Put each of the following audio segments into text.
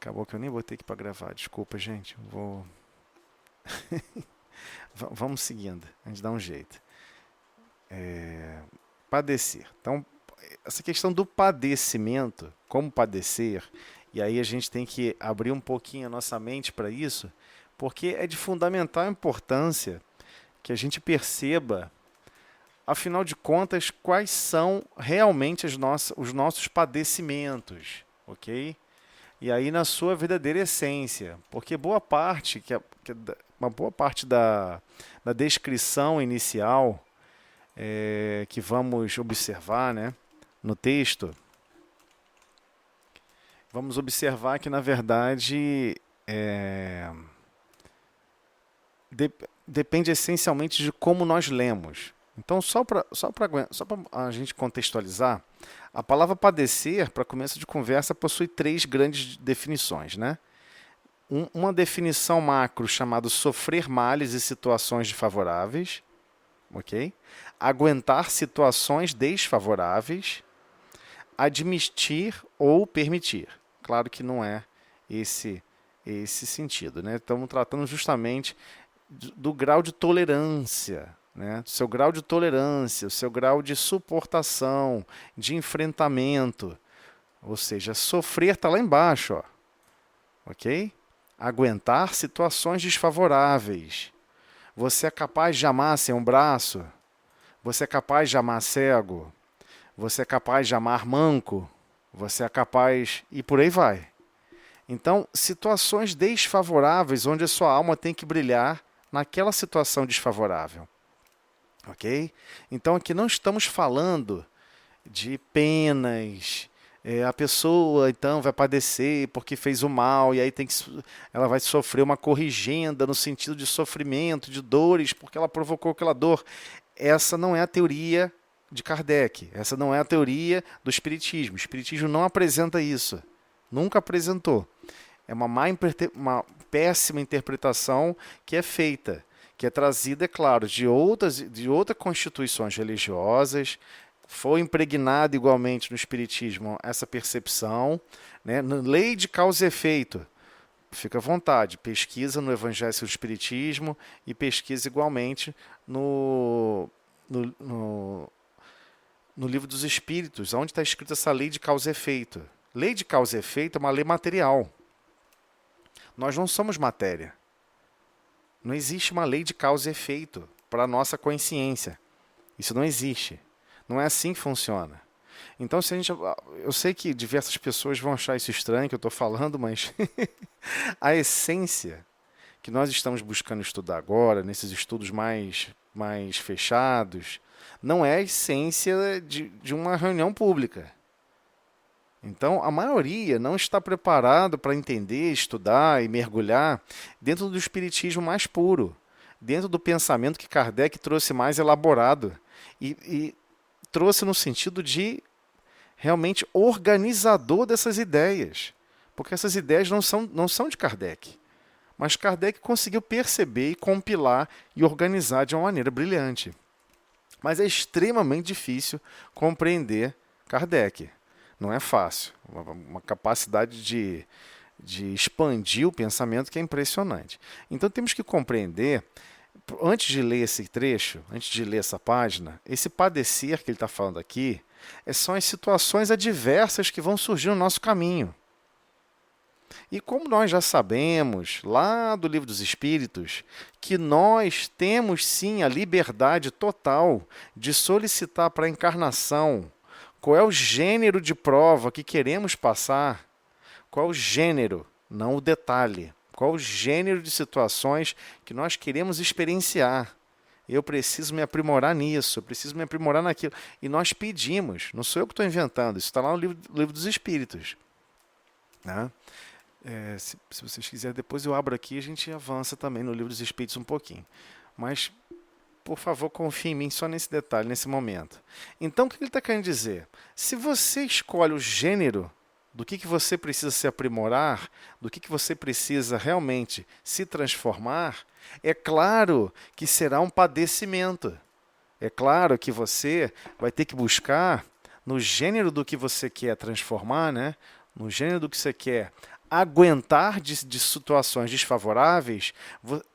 Acabou que eu nem botei aqui para gravar. Desculpa, gente. Vou. Vamos seguindo. A gente dá um jeito. Padecer. Então, essa questão do padecimento, como padecer, e aí a gente tem que abrir um pouquinho a nossa mente para isso, porque é de fundamental importância que a gente perceba, afinal de contas, quais são realmente os nossos padecimentos, ok? E aí na sua verdadeira essência, porque boa parte, uma boa parte da descrição inicial que vamos observar, né, no texto, vamos observar que na verdade de- depende essencialmente de como nós lemos. Então, só para a gente contextualizar, a palavra padecer, para começo de conversa, possui três grandes definições, né? Uma definição macro chamada sofrer males e situações desfavoráveis, ok? Aguentar situações desfavoráveis, admitir ou permitir. Claro que não é esse esse sentido, né? Estamos tratando justamente do grau de tolerância, né? Do seu grau de tolerância, o seu grau de suportação, de enfrentamento. Ou seja, sofrer está lá embaixo, ó, ok? Aguentar situações desfavoráveis. Você é capaz de amar sem um braço? Você é capaz de amar cego? Você é capaz de amar manco? Você é capaz... E por aí vai. Então, situações desfavoráveis onde a sua alma tem que brilhar naquela situação desfavorável. Ok? Então, aqui não estamos falando de penas. A pessoa então vai padecer porque fez o mal e aí ela vai sofrer uma corrigenda no sentido de sofrimento, de dores, porque ela provocou aquela dor. Essa não é a teoria de Kardec. Essa não é a teoria do Espiritismo. O Espiritismo não apresenta isso. Nunca apresentou. É uma péssima interpretação que é feita, que é trazida, é claro, de outras constituições religiosas. Foi impregnada igualmente no Espiritismo essa percepção, né? Na lei de causa e efeito. Fica à vontade, pesquisa no Evangelho do Espiritismo e pesquisa igualmente no, no, no, no Livro dos Espíritos, onde está escrita essa lei de causa e efeito. Lei de causa e efeito é uma lei material. Nós não somos matéria. Não existe uma lei de causa e efeito para a nossa consciência. Isso não existe. Não é assim que funciona. Então, se a gente, eu sei que diversas pessoas vão achar isso estranho que eu estou falando, mas a essência que nós estamos buscando estudar agora, nesses estudos mais fechados, não é a essência de uma reunião pública. Então, a maioria não está preparado para entender, estudar e mergulhar dentro do espiritismo mais puro, dentro do pensamento que Kardec trouxe mais elaborado e trouxe no sentido de realmente organizador dessas ideias. Porque essas ideias não são de Kardec. Mas Kardec conseguiu perceber e compilar e organizar de uma maneira brilhante. Mas é extremamente difícil compreender Kardec. Não é fácil. Uma capacidade de expandir o pensamento que é impressionante. Então temos que compreender, antes de ler esse trecho, antes de ler essa página, esse padecer que ele está falando aqui são as situações adversas que vão surgir no nosso caminho. E como nós já sabemos, lá do Livro dos Espíritos, que nós temos sim a liberdade total de solicitar para a encarnação qual é o gênero de prova que queremos passar, qual é o gênero, não o detalhe, qual é o gênero de situações que nós queremos experienciar. Eu preciso me aprimorar nisso, eu preciso me aprimorar naquilo. E nós pedimos, não sou eu que estou inventando, isso está lá no livro dos Espíritos. Né? Se vocês quiserem, depois eu abro aqui e a gente avança também no Livro dos Espíritos um pouquinho. Mas, por favor, confie em mim só nesse detalhe, nesse momento. Então, o que ele está querendo dizer? Se você escolhe o gênero do que você precisa se aprimorar, do que você precisa realmente se transformar, é claro que será um padecimento. É claro que você vai ter que buscar no gênero do que você quer transformar, né? No gênero do que você quer aguentar de situações desfavoráveis,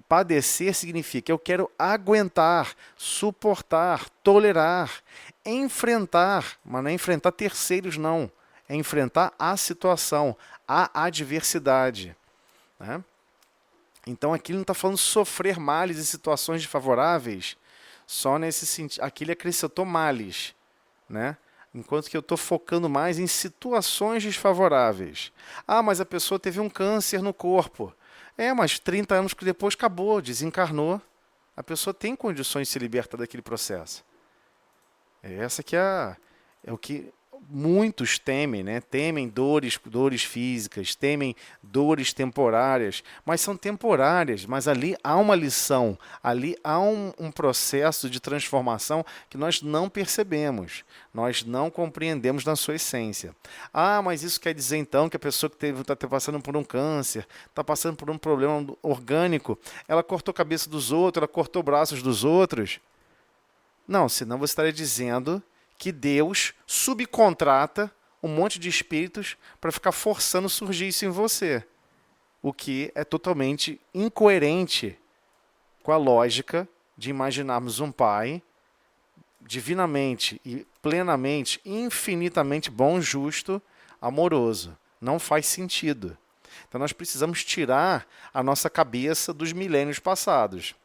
padecer significa eu quero aguentar, suportar, tolerar, enfrentar, mas não é enfrentar terceiros, não. É enfrentar a situação, a adversidade. Né? Então aqui ele não está falando sofrer males em situações desfavoráveis, só nesse sentido. Aqui ele acrescentou males, né? Enquanto que eu estou focando mais em situações desfavoráveis. Ah, mas a pessoa teve um câncer no corpo. Mas 30 anos depois acabou, desencarnou. A pessoa tem condições de se libertar daquele processo. Essa que é o que muitos temem, né? Temem dores físicas, temem dores temporárias, mas são temporárias, mas ali há uma lição, ali há um processo de transformação que nós não percebemos, nós não compreendemos na sua essência. Ah, mas isso quer dizer então que a pessoa que está passando por um câncer, está passando por um problema orgânico, ela cortou a cabeça dos outros, ela cortou braços dos outros? Não, senão você estaria dizendo que Deus subcontrata um monte de espíritos para ficar forçando surgir isso em você. O que é totalmente incoerente com a lógica de imaginarmos um Pai divinamente e plenamente, infinitamente bom, justo, amoroso. Não faz sentido. Então nós precisamos tirar a nossa cabeça dos milênios passados.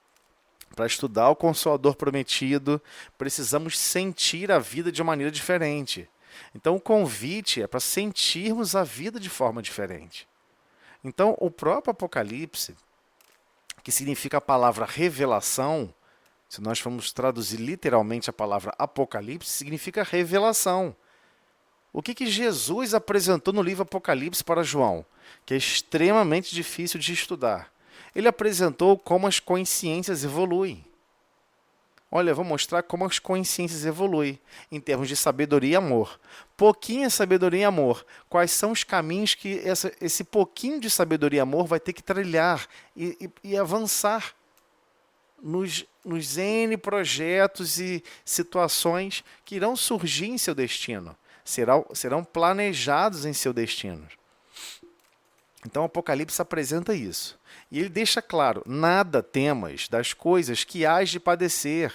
Para estudar o Consolador Prometido, precisamos sentir a vida de uma maneira diferente. Então, o convite é para sentirmos a vida de forma diferente. Então, o próprio Apocalipse, que significa a palavra revelação, se nós formos traduzir literalmente a palavra Apocalipse, significa revelação. O que Jesus apresentou no livro Apocalipse para João, que é extremamente difícil de estudar? Ele apresentou como as consciências evoluem. Olha, eu vou mostrar como as consciências evoluem em termos de sabedoria e amor. Pouquinha sabedoria e amor. Quais são os caminhos que esse pouquinho de sabedoria e amor vai ter que trilhar e avançar nos N projetos e situações que irão surgir em seu destino. Serão planejados em seu destino. Então o Apocalipse apresenta isso. E ele deixa claro, nada temas das coisas que hás de padecer.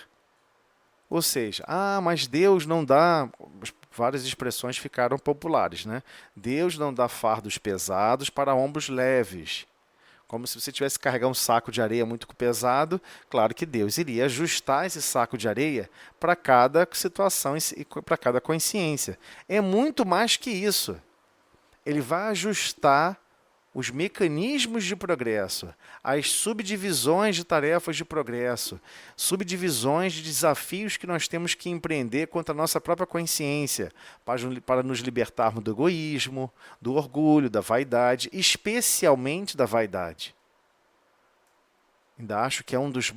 Ou seja, mas Deus não dá... Várias expressões ficaram populares, né? Deus não dá fardos pesados para ombros leves. Como se você tivesse que carregar um saco de areia muito pesado. Claro que Deus iria ajustar esse saco de areia para cada situação e para cada consciência. É muito mais que isso. Ele vai ajustar os mecanismos de progresso, as subdivisões de tarefas de progresso, subdivisões de desafios que nós temos que empreender contra a nossa própria consciência, para nos libertarmos do egoísmo, do orgulho, da vaidade, especialmente da vaidade. Ainda acho que é um dos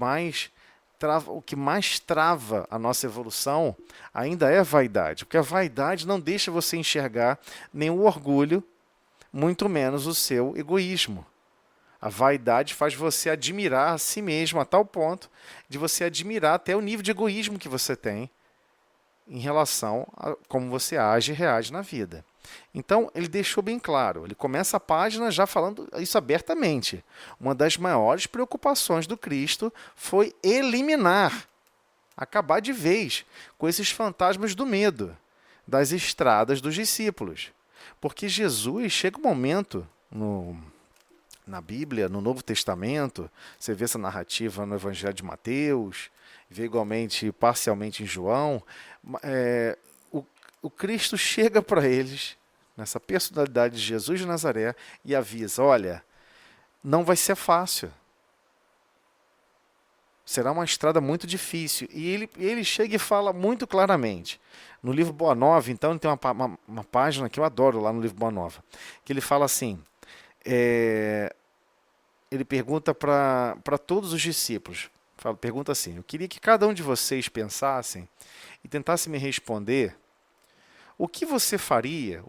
o que mais trava a nossa evolução ainda é a vaidade, porque a vaidade não deixa você enxergar nem o orgulho, muito menos o seu egoísmo. A vaidade faz você admirar a si mesmo a tal ponto de você admirar até o nível de egoísmo que você tem em relação a como você age e reage na vida. Então, ele deixou bem claro, ele começa a página já falando isso abertamente. Uma das maiores preocupações do Cristo foi acabar de vez com esses fantasmas do medo, das estradas dos discípulos. Porque Jesus, chega um momento na Bíblia, no Novo Testamento, você vê essa narrativa no Evangelho de Mateus, vê igualmente, parcialmente em João, o Cristo chega para eles, nessa personalidade de Jesus de Nazaré, e avisa, olha, não vai ser fácil. Será uma estrada muito difícil. E ele chega e fala muito claramente. No livro Boa Nova, então, ele tem uma página que eu adoro lá no livro Boa Nova, que ele fala assim, ele pergunta para todos os discípulos, pergunta assim, eu queria que cada um de vocês pensassem e tentasse me responder O que você faria,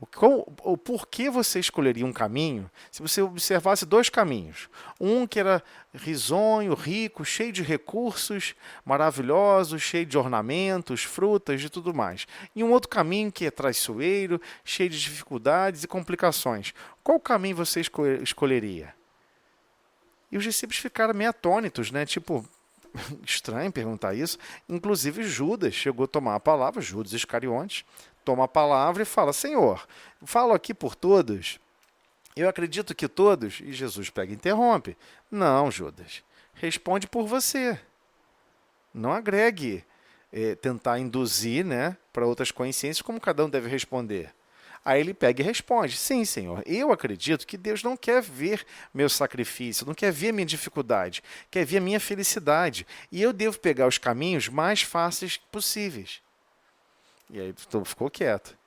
o porquê você escolheria um caminho, se você observasse dois caminhos? Um que era risonho, rico, cheio de recursos, maravilhoso, cheio de ornamentos, frutas e tudo mais. E um outro caminho que é traiçoeiro, cheio de dificuldades e complicações. Qual caminho você escolheria? E os discípulos ficaram meio atônitos, né? Tipo, estranho perguntar isso. Inclusive Judas chegou a tomar a palavra, Judas Iscariotes, toma a palavra e fala: Senhor, falo aqui por todos. Eu acredito que todos. E Jesus pega e interrompe. Não, Judas, responde por você. Não agregue, tentar induzir, né, para outras consciências como cada um deve responder. Aí ele pega e responde: sim, Senhor, eu acredito que Deus não quer ver meu sacrifício, não quer ver minha dificuldade, quer ver a minha felicidade. E eu devo pegar os caminhos mais fáceis possíveis. E aí ficou quieto.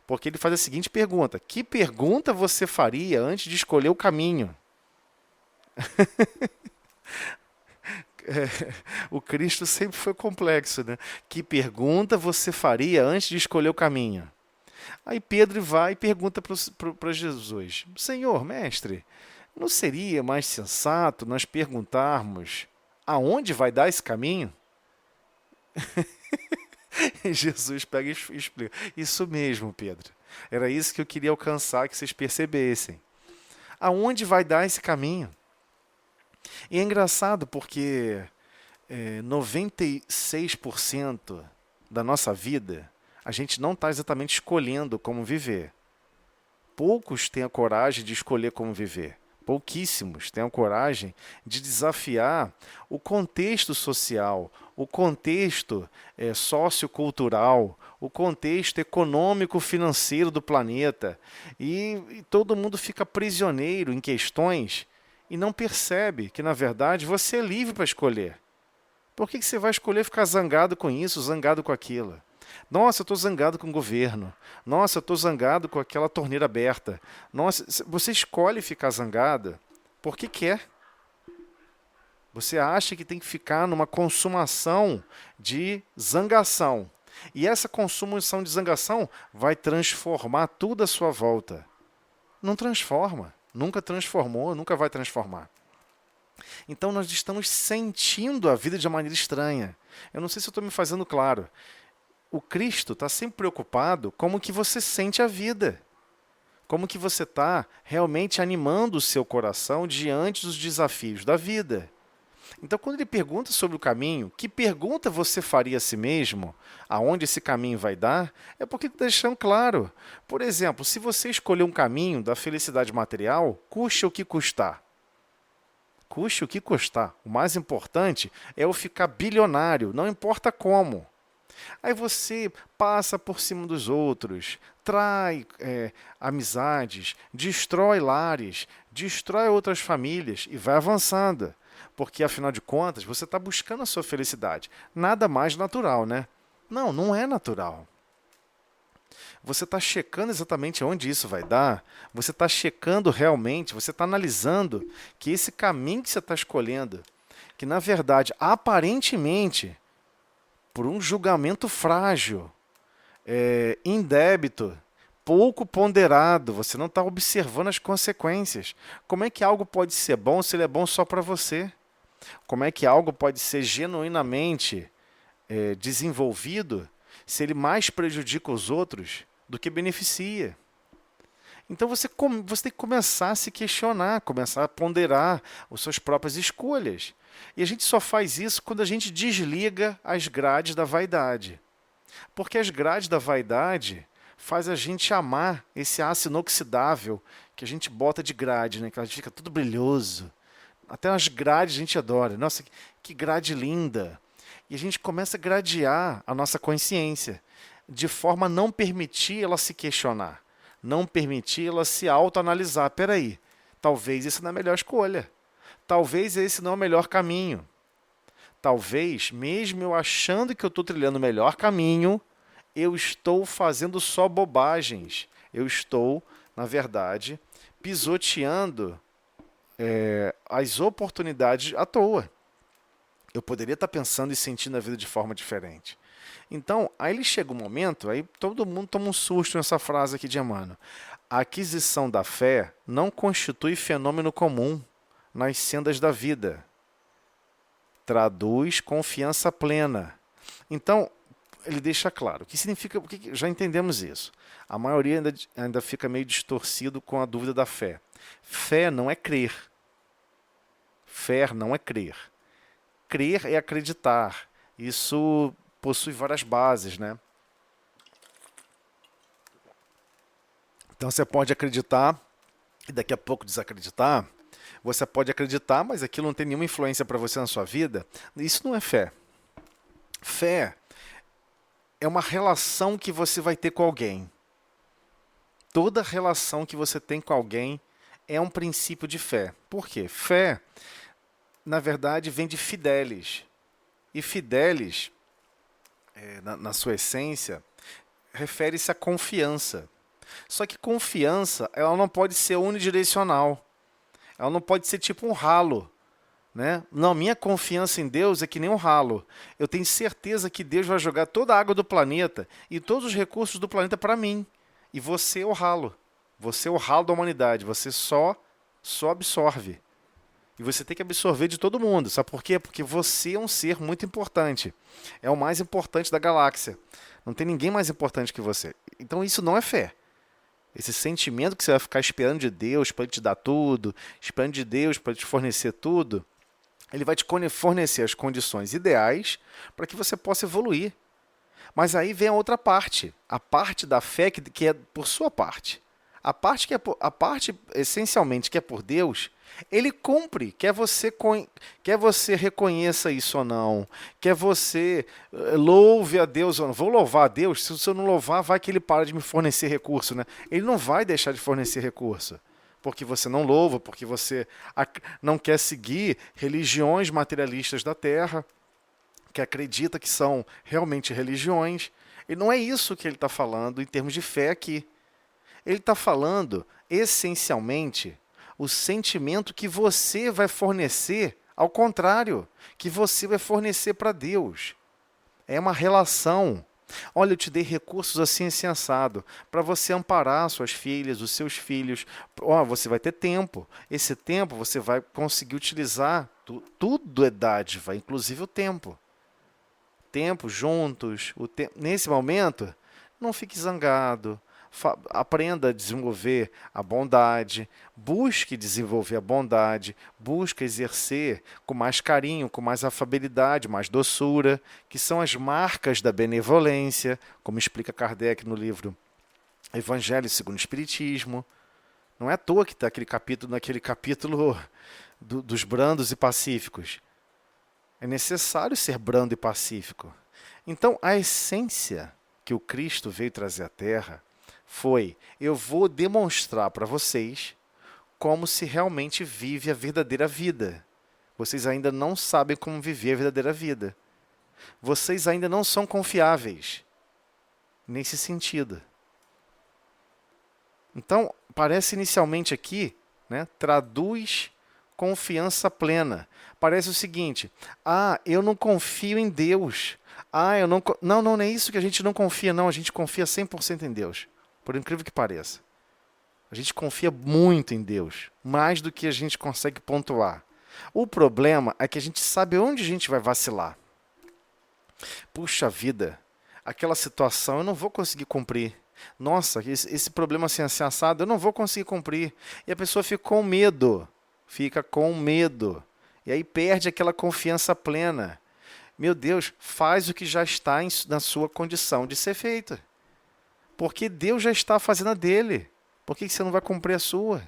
Porque ele faz a seguinte pergunta: que pergunta você faria antes de escolher o caminho? O Cristo sempre foi complexo, né? Que pergunta você faria antes de escolher o caminho? Aí Pedro vai e pergunta para Jesus: Senhor, mestre, não seria mais sensato nós perguntarmos aonde vai dar esse caminho? E Jesus pega e explica: isso mesmo, Pedro. Era isso que eu queria alcançar, que vocês percebessem. Aonde vai dar esse caminho? E é engraçado porque 96% da nossa vida a gente não está exatamente escolhendo como viver. Poucos têm a coragem de escolher como viver. Pouquíssimos têm a coragem de desafiar o contexto social, o contexto sociocultural, o contexto econômico-financeiro do planeta. E todo mundo fica prisioneiro em questões e não percebe que, na verdade, você é livre para escolher. Por que você vai escolher ficar zangado com isso, zangado com aquilo? Nossa, eu estou zangado com o governo. Nossa, eu estou zangado com aquela torneira aberta. Nossa, você escolhe ficar zangado porque quer. Você acha que tem que ficar numa consumação de zangação. E essa consumação de zangação vai transformar tudo à sua volta. Não transforma. Nunca transformou, nunca vai transformar. Então nós estamos sentindo a vida de uma maneira estranha. Eu não sei se eu estou me fazendo claro. O Cristo está sempre preocupado como que você sente a vida. Como que você está realmente animando o seu coração diante dos desafios da vida. Então, quando ele pergunta sobre o caminho, que pergunta você faria a si mesmo, aonde esse caminho vai dar, é porque está deixando claro. Por exemplo, se você escolher um caminho da felicidade material, custe o que custar. Custe o que custar. O mais importante é eu ficar bilionário, não importa como. Aí você passa por cima dos outros, trai amizades, destrói lares, destrói outras famílias e vai avançando. Porque, afinal de contas, você está buscando a sua felicidade. Nada mais natural, né? Não, não é natural. Você está checando exatamente onde isso vai dar, você está checando realmente, você está analisando que esse caminho que você está escolhendo, que na verdade, aparentemente, por um julgamento frágil, indébito, pouco ponderado, você não está observando as consequências. Como é que algo pode ser bom se ele é bom só para você? Como é que algo pode ser genuinamente desenvolvido se ele mais prejudica os outros do que beneficia? Então você tem que começar a se questionar, começar a ponderar as suas próprias escolhas. E a gente só faz isso quando a gente desliga as grades da vaidade. Porque as grades da vaidade faz a gente amar esse aço inoxidável que a gente bota de grade, né? Que a gente fica tudo brilhoso. Até as grades a gente adora. Nossa, que grade linda! E a gente começa a gradear a nossa consciência, de forma a não permitir ela se questionar, não permitir ela se autoanalisar. Peraí, talvez isso não é a melhor escolha. Talvez esse não é o melhor caminho. Talvez, mesmo eu achando que eu estou trilhando o melhor caminho, eu estou fazendo só bobagens. Eu estou, na verdade, pisoteando as oportunidades à toa. Eu poderia estar pensando e sentindo a vida de forma diferente. Então, aí ele chega um momento, aí todo mundo toma um susto nessa frase aqui de Emmanuel. A aquisição da fé não constitui fenômeno comum nas sendas da vida. Traduz confiança plena. Então, ele deixa claro. O que significa? Já entendemos isso. A maioria ainda fica meio distorcido com a dúvida da fé. Fé não é crer. Fé não é crer. Crer é acreditar. Isso possui várias bases, né? Então você pode acreditar e daqui a pouco desacreditar. Você pode acreditar, mas aquilo não tem nenhuma influência para você na sua vida. Isso não é fé. Fé é uma relação que você vai ter com alguém. Toda relação que você tem com alguém é um princípio de fé. Por quê? Fé, na verdade, vem de fidelis. E fidelis, na sua essência, refere-se à confiança. Só que confiança, ela não pode ser unidirecional. Ela não pode ser tipo um ralo. Né? Não, minha confiança em Deus é que nem um ralo. Eu tenho certeza que Deus vai jogar toda a água do planeta e todos os recursos do planeta para mim. E você é o ralo. Você é o ralo da humanidade. Você só absorve. E você tem que absorver de todo mundo. Sabe por quê? Porque você é um ser muito importante. É o mais importante da galáxia. Não tem ninguém mais importante que você. Então isso não é fé. Esse sentimento que você vai ficar esperando de Deus para ele te dar tudo, esperando de Deus para te fornecer tudo, ele vai te fornecer as condições ideais para que você possa evoluir. Mas aí vem a outra parte, a parte da fé que é por sua parte. A parte essencialmente que é por Deus, ele cumpre, quer você reconheça isso ou não, quer você louve a Deus ou não. Vou louvar a Deus, se eu não louvar, vai que ele para de me fornecer recurso, né? Ele não vai deixar de fornecer recurso, porque você não louva, porque você não quer seguir religiões materialistas da terra, que acredita que são realmente religiões. E não é isso que ele está falando em termos de fé aqui. Ele está falando, essencialmente, o sentimento que você vai fornecer, ao contrário, que você vai fornecer para Deus. É uma relação. Olha, eu te dei recursos assim assado, para você amparar suas filhas, os seus filhos. Você vai ter tempo. Esse tempo você vai conseguir utilizar. Tudo é dádiva, inclusive o tempo. Tempo juntos. Nesse momento, não fique zangado. Aprenda a desenvolver a bondade, busque desenvolver a bondade, busque exercer com mais carinho, com mais afabilidade, mais doçura, que são as marcas da benevolência, como explica Kardec no livro Evangelho segundo o Espiritismo. Não é à toa que está naquele capítulo dos brandos e pacíficos. É necessário ser brando e pacífico. Então, a essência que o Cristo veio trazer à Terra foi: eu vou demonstrar para vocês como se realmente vive a verdadeira vida. Vocês ainda não sabem como viver a verdadeira vida. Vocês ainda não são confiáveis nesse sentido. Então, parece inicialmente aqui, né, traduz confiança plena. Parece o seguinte: eu não confio em Deus. Eu não... Não é isso que a gente não confia, não. A gente confia 100% em Deus. Por incrível que pareça. A gente confia muito em Deus, mais do que a gente consegue pontuar. O problema é que a gente sabe onde a gente vai vacilar. Puxa vida, aquela situação eu não vou conseguir cumprir. Nossa, esse problema assim assado eu não vou conseguir cumprir. E a pessoa fica com medo. E aí perde aquela confiança plena. Meu Deus, faz o que já está na sua condição de ser feito. Porque Deus já está fazendo a dele. Por que você não vai cumprir a sua?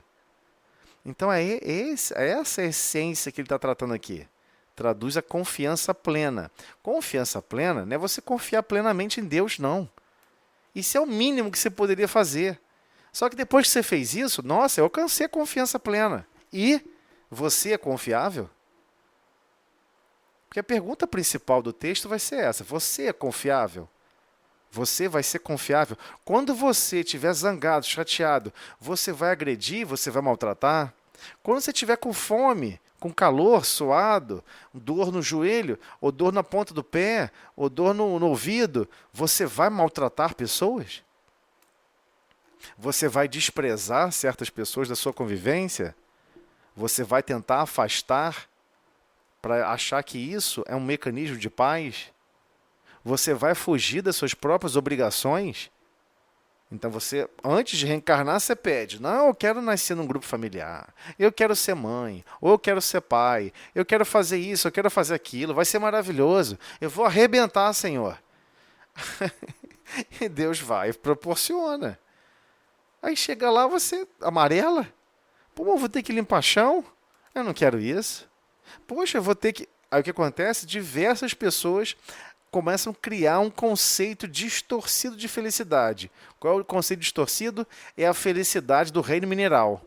Então é essa a essência que ele está tratando aqui. Traduz a confiança plena. Confiança plena não é você confiar plenamente em Deus, não. Isso é o mínimo que você poderia fazer. Só que depois que você fez isso, nossa, eu alcancei a confiança plena. E você é confiável? Porque a pergunta principal do texto vai ser essa: você é confiável? Você vai ser confiável? Quando você estiver zangado, chateado, você vai agredir, você vai maltratar? Quando você estiver com fome, com calor, suado, dor no joelho, ou dor na ponta do pé, ou dor no ouvido, você vai maltratar pessoas? Você vai desprezar certas pessoas da sua convivência? Você vai tentar afastar para achar que isso é um mecanismo de paz? Você vai fugir das suas próprias obrigações? Então você, antes de reencarnar, você pede: não, eu quero nascer num grupo familiar, eu quero ser mãe, ou eu quero ser pai, eu quero fazer isso, eu quero fazer aquilo, vai ser maravilhoso, eu vou arrebentar, Senhor. E Deus vai e proporciona. Aí chega lá, você amarela. Pô, eu vou ter que limpar chão? Eu não quero isso. Poxa, eu vou ter que... Aí o que acontece? Diversas pessoas começam a criar um conceito distorcido de felicidade. Qual é o conceito distorcido? É a felicidade do reino mineral.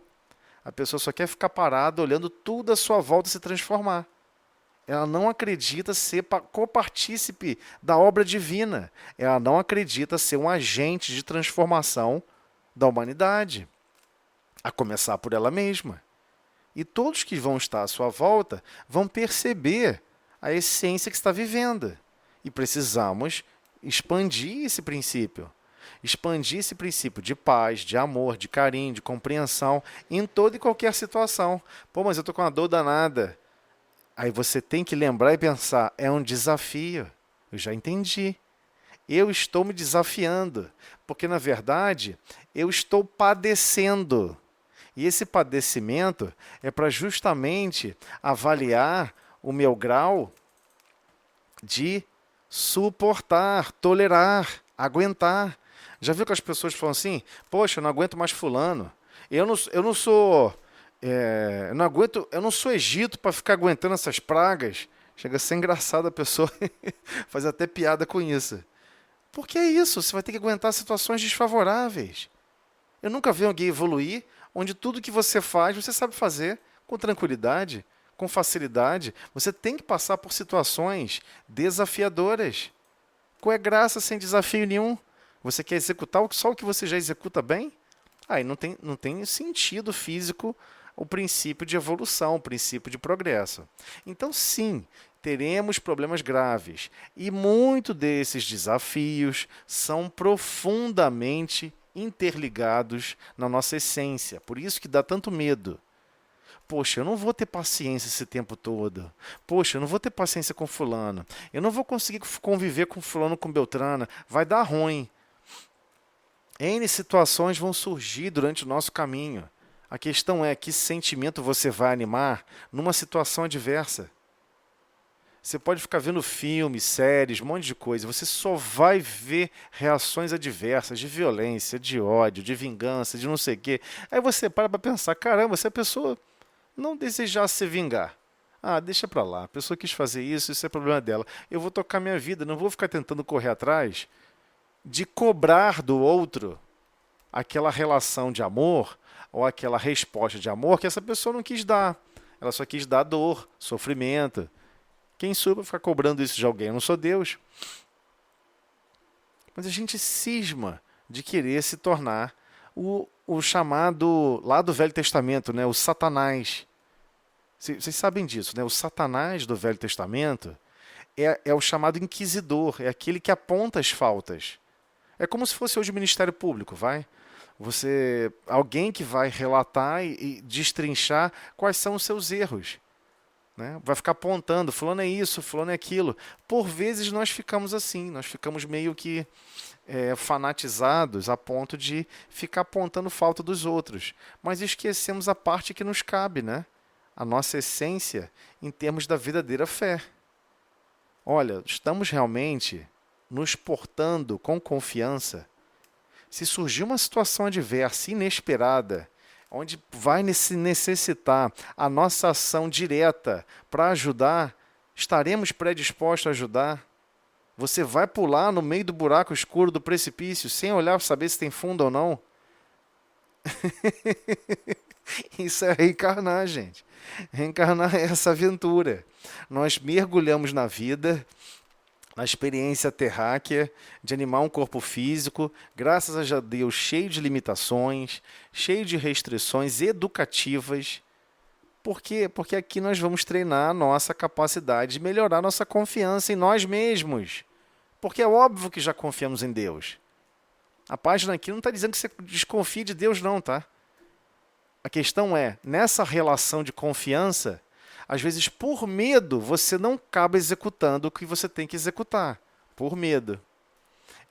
A pessoa só quer ficar parada olhando tudo à sua volta se transformar. Ela não acredita ser copartícipe da obra divina. Ela não acredita ser um agente de transformação da humanidade, a começar por ela mesma. E todos que vão estar à sua volta vão perceber a essência que está vivendo. E precisamos expandir esse princípio. Expandir esse princípio de paz, de amor, de carinho, de compreensão em toda e qualquer situação. Pô, mas eu estou com uma dor danada. Aí você tem que lembrar e pensar, é um desafio. Eu já entendi. Eu estou me desafiando, porque na verdade eu estou padecendo. E esse padecimento é para justamente avaliar o meu grau de suportar, tolerar, aguentar. Já viu que as pessoas falam assim: poxa, eu não aguento mais fulano. Eu não sou. Eu não sou Egito para ficar aguentando essas pragas. Chega a ser engraçado a pessoa fazer até piada com isso. Porque é isso, você vai ter que aguentar situações desfavoráveis. Eu nunca vi alguém evoluir onde tudo que você faz, você sabe fazer com tranquilidade, com facilidade. Você tem que passar por situações desafiadoras. Qual é graça sem desafio nenhum? Você quer executar só o que você já executa bem? Aí não tem sentido físico o princípio de evolução, o princípio de progresso. Então, sim, teremos problemas graves. E muitos desses desafios são profundamente interligados na nossa essência. Por isso que dá tanto medo. Poxa, eu não vou ter paciência esse tempo todo. Poxa, eu não vou ter paciência com fulano. Eu não vou conseguir conviver com fulano, com Beltrana. Vai dar ruim. N situações vão surgir durante o nosso caminho. A questão é que sentimento você vai animar numa situação adversa. Você pode ficar vendo filmes, séries, um monte de coisa. Você só vai ver reações adversas, de violência, de ódio, de vingança, de não sei o quê. Aí você para pensar, caramba, se a pessoa não desejasse se vingar, deixa pra lá. A pessoa quis fazer isso, isso é problema dela. Eu vou tocar minha vida, não vou ficar tentando correr atrás de cobrar do outro aquela relação de amor ou aquela resposta de amor que essa pessoa não quis dar. Ela só quis dar dor, sofrimento. Quem sou eu para ficar cobrando isso de alguém? Eu não sou Deus. Mas a gente cisma de querer se tornar o chamado, lá do Velho Testamento, né, o Satanás. Vocês sabem disso, né? O Satanás do Velho Testamento é o chamado inquisidor, é aquele que aponta as faltas. É como se fosse hoje o Ministério Público, vai? Alguém que vai relatar e destrinchar quais são os seus erros. Né? Vai ficar apontando, fulano é isso, fulano é aquilo. Por vezes nós ficamos assim, nós ficamos meio que fanatizados a ponto de ficar apontando falta dos outros. Mas esquecemos a parte que nos cabe, né? A nossa essência em termos da verdadeira fé. Olha, estamos realmente nos portando com confiança. Se surgir uma situação adversa, inesperada, onde vai necessitar a nossa ação direta para ajudar, estaremos predispostos a ajudar? Você vai pular no meio do buraco escuro do precipício sem olhar para saber se tem fundo ou não? Isso é reencarnar, gente. Reencarnar é essa aventura. Nós mergulhamos na vida, na experiência terráquea de animar um corpo físico, graças a Deus cheio de limitações, cheio de restrições educativas, Por quê? Porque aqui nós vamos treinar a nossa capacidade de melhorar nossa confiança em nós mesmos. Porque é óbvio que já confiamos em Deus. A página aqui não está dizendo que você desconfie de Deus, não, tá? A questão é, nessa relação de confiança, às vezes por medo você não acaba executando o que você tem que executar. Por medo.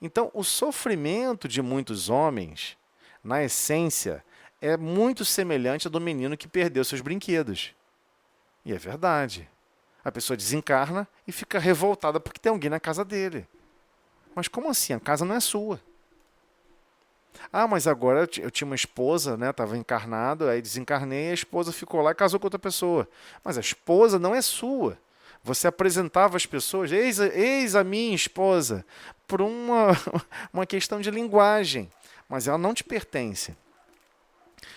Então, o sofrimento de muitos homens, na essência, é muito semelhante ao do menino que perdeu seus brinquedos. E é verdade. A pessoa desencarna e fica revoltada porque tem alguém na casa dele. Mas como assim? A casa não é sua. Ah, mas agora eu tinha uma esposa, né? Estava encarnado, aí desencarnei, a esposa ficou lá e casou com outra pessoa. Mas a esposa não é sua. Você apresentava as pessoas, eis a minha esposa, por uma questão de linguagem. Mas ela não te pertence.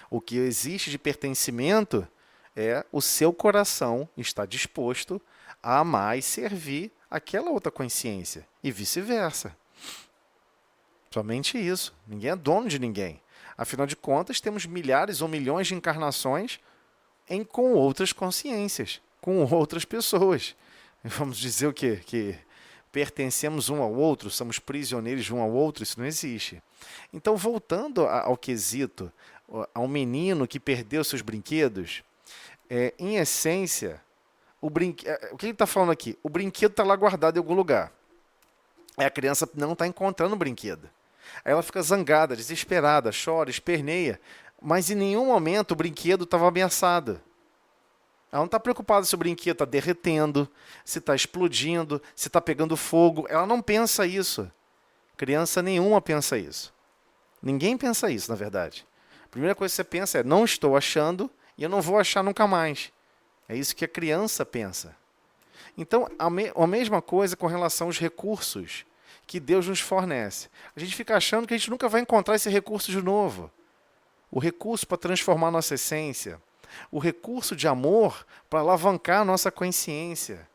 O que existe de pertencimento é o seu coração estar disposto a amar e servir aquela outra consciência. E vice-versa. Somente isso. Ninguém é dono de ninguém. Afinal de contas, temos milhares ou milhões de encarnações com outras consciências, com outras pessoas. Vamos dizer o quê? Que pertencemos um ao outro, somos prisioneiros de um ao outro, isso não existe. Então, voltando ao quesito, ao menino que perdeu seus brinquedos, em essência, o que ele está falando aqui? O brinquedo está lá guardado em algum lugar. A criança não está encontrando o brinquedo. Aí ela fica zangada, desesperada, chora, esperneia, mas em nenhum momento o brinquedo estava ameaçado. Ela não está preocupada se o brinquedo está derretendo, se está explodindo, se está pegando fogo. Ela não pensa isso. Criança nenhuma pensa isso. Ninguém pensa isso, na verdade. A primeira coisa que você pensa é, não estou achando e eu não vou achar nunca mais. É isso que a criança pensa. Então, a mesma coisa com relação aos recursos que Deus nos fornece. A gente fica achando que a gente nunca vai encontrar esse recurso de novo. O recurso para transformar nossa essência. O recurso de amor para alavancar a nossa consciência.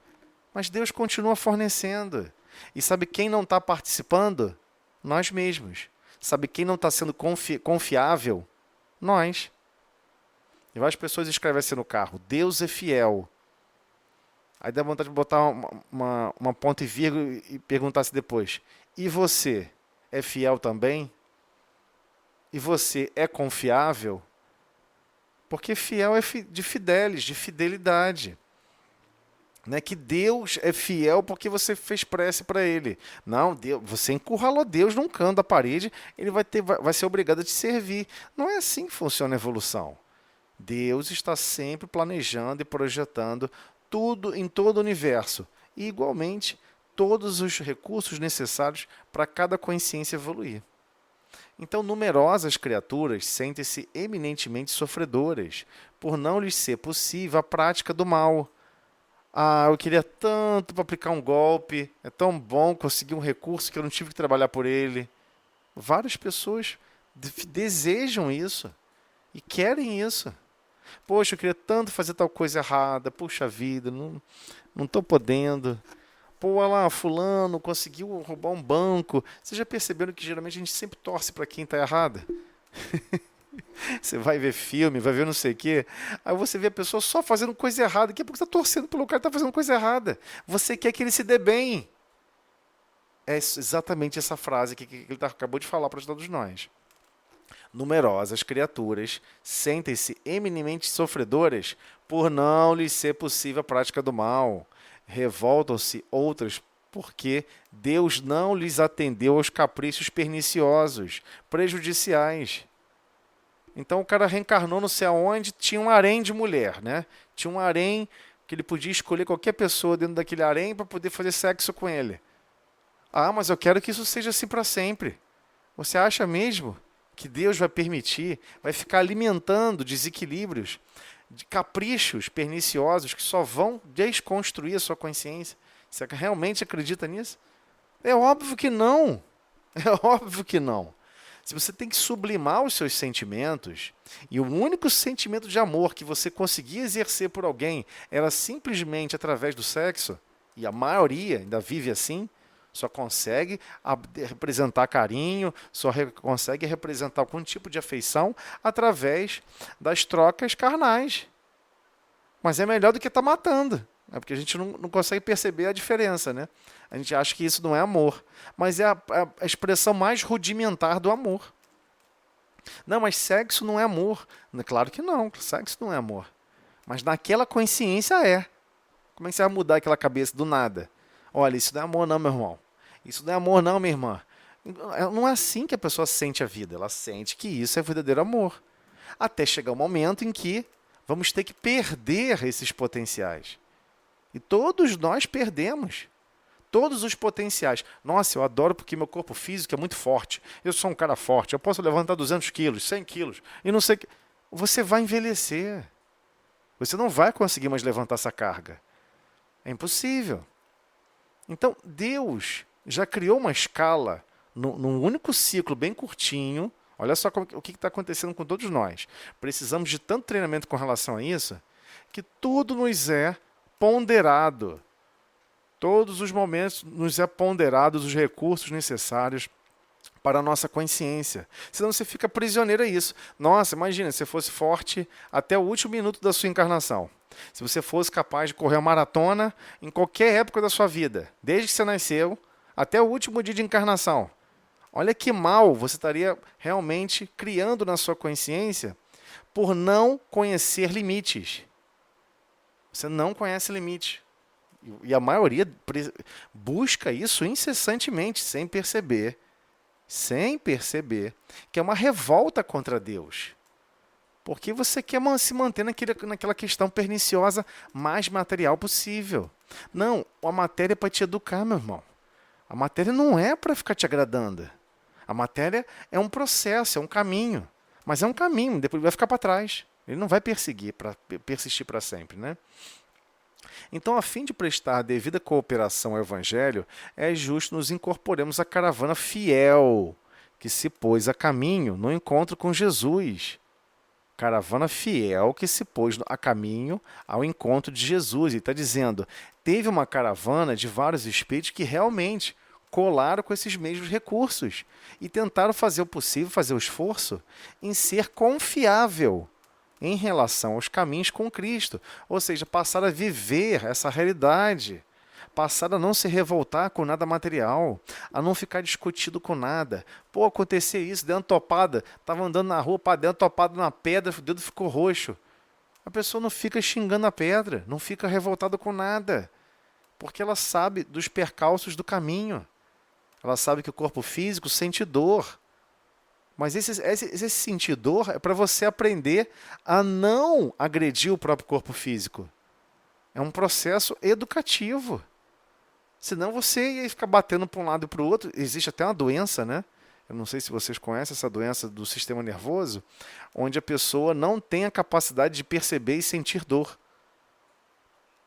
Mas Deus continua fornecendo. E sabe quem não está participando? Nós mesmos. Sabe quem não está sendo confiável? Nós. E várias pessoas escrevem assim no carro, Deus é fiel. Aí dá vontade de botar uma ponta e vírgula e perguntar se depois, e você é fiel também? E você é confiável? Porque fiel é de fidelis, de fidelidade. Não é que Deus é fiel porque você fez prece para Ele. Não, Deus, você encurralou Deus num canto da parede, Ele vai ser obrigado a te servir. Não é assim que funciona a evolução. Deus está sempre planejando e projetando tudo em todo o universo. E, igualmente, todos os recursos necessários para cada consciência evoluir. Então, numerosas criaturas sentem-se eminentemente sofredoras, por não lhes ser possível a prática do mal. Ah, eu queria tanto para aplicar um golpe, é tão bom conseguir um recurso que eu não tive que trabalhar por ele. Várias pessoas desejam isso e querem isso. Poxa, eu queria tanto fazer tal coisa errada, puxa vida, não estou podendo. Pô, olha lá, fulano conseguiu roubar um banco. Vocês já perceberam que geralmente a gente sempre torce para quem está errado? Você vai ver filme, vai ver não sei o quê. Aí você vê a pessoa só fazendo coisa errada. Daqui a pouco você está torcendo pelo cara que está fazendo coisa errada. Você quer que ele se dê bem. É exatamente essa frase que ele acabou de falar para todos nós. Numerosas criaturas sentem-se eminentemente sofredoras por não lhes ser possível a prática do mal. Revoltam-se outras porque Deus não lhes atendeu aos caprichos perniciosos, prejudiciais. Então o cara reencarnou não sei aonde, tinha um harém de mulher, né? Tinha um harém que ele podia escolher qualquer pessoa dentro daquele harém para poder fazer sexo com ele. Ah, mas eu quero que isso seja assim para sempre. Você acha mesmo que Deus vai permitir, vai ficar alimentando desequilíbrios, de caprichos perniciosos que só vão desconstruir a sua consciência? Você realmente acredita nisso? É óbvio que não. É óbvio que não. Se você tem que sublimar os seus sentimentos, e o único sentimento de amor que você conseguia exercer por alguém era simplesmente através do sexo, e a maioria ainda vive assim, só consegue representar carinho, só consegue representar algum tipo de afeição através das trocas carnais. Mas é melhor do que estar matando. É porque a gente não consegue perceber a diferença, né? A gente acha que isso não é amor. Mas é a expressão mais rudimentar do amor. Não, mas sexo não é amor. Claro que não, sexo não é amor. Mas naquela consciência é. Como é que você vai mudar aquela cabeça do nada? Olha, isso não é amor não, meu irmão. Isso não é amor não, minha irmã. Não é assim que a pessoa sente a vida. Ela sente que isso é verdadeiro amor. Até chegar o momento em que vamos ter que perder esses potenciais. E todos nós perdemos. Todos os potenciais. Nossa, eu adoro porque meu corpo físico é muito forte. Eu sou um cara forte. Eu posso levantar 200 quilos, 100 quilos. E não sei o que. Você vai envelhecer. Você não vai conseguir mais levantar essa carga. É impossível. Então, Deus já criou uma escala num único ciclo bem curtinho. Olha só o que está acontecendo com todos nós. Precisamos de tanto treinamento com relação a isso, que tudo nos é ponderado. Todos os momentos nos é ponderados os recursos necessários para a nossa consciência. Senão você fica prisioneiro a isso. Nossa, imagina, se você fosse forte até o último minuto da sua encarnação. Se você fosse capaz de correr uma maratona em qualquer época da sua vida, desde que você nasceu até o último dia de encarnação. Olha que mal você estaria realmente criando na sua consciência por não conhecer limites. Você não conhece limite. E a maioria busca isso incessantemente, sem perceber, que é uma revolta contra Deus. Porque você quer se manter naquela questão perniciosa mais material possível. Não, a matéria é para te educar, meu irmão. A matéria não é para ficar te agradando. A matéria é um processo, é um caminho. Mas é um caminho, depois vai ficar para trás. Ele não vai persistir para sempre, né? Então, a fim de prestar devida cooperação ao Evangelho, é justo nos incorporemos à caravana fiel, que se pôs a caminho no encontro com Jesus. Caravana fiel que se pôs a caminho ao encontro de Jesus. Ele está dizendo, teve uma caravana de vários espíritos que realmente colaram com esses mesmos recursos e tentaram fazer o possível, fazer o esforço em ser confiável em relação aos caminhos com Cristo. Ou seja, passar a viver essa realidade. Passar a não se revoltar com nada material, a não ficar discutido com nada. Pô, acontecia isso, deu uma topada, estava andando na rua, pá, deu uma topada na pedra, o dedo ficou roxo. A pessoa não fica xingando a pedra, não fica revoltada com nada, porque ela sabe dos percalços do caminho. Ela sabe que o corpo físico sente dor. Mas esse sentir dor é para você aprender a não agredir o próprio corpo físico. É um processo educativo. Senão você ia ficar batendo para um lado e para o outro. Existe até uma doença, né? Eu não sei se vocês conhecem essa doença do sistema nervoso, onde a pessoa não tem a capacidade de perceber e sentir dor.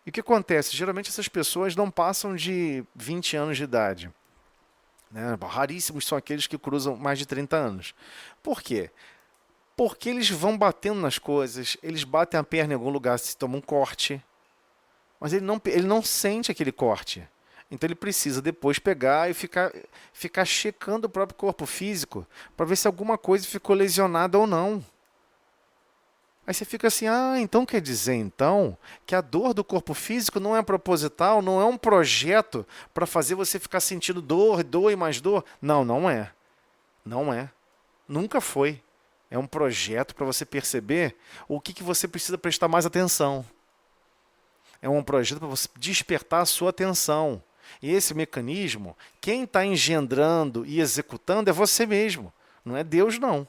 E o que acontece? Geralmente essas pessoas não passam de 20 anos de idade. Né? Raríssimos são aqueles que cruzam mais de 30 anos. Por quê? Porque eles vão batendo nas coisas, eles batem a perna em algum lugar, se toma um corte, mas ele não sente aquele corte. Então ele precisa depois pegar e ficar checando o próprio corpo físico para ver se alguma coisa ficou lesionada ou não. Aí você fica assim, então quer dizer então que a dor do corpo físico não é proposital, não é um projeto para fazer você ficar sentindo dor, dor e mais dor? Não, não é. Não é. Nunca foi. É um projeto para você perceber o que você precisa prestar mais atenção. É um projeto para você despertar a sua atenção. E esse mecanismo, quem está engendrando e executando é você mesmo. Não é Deus, não.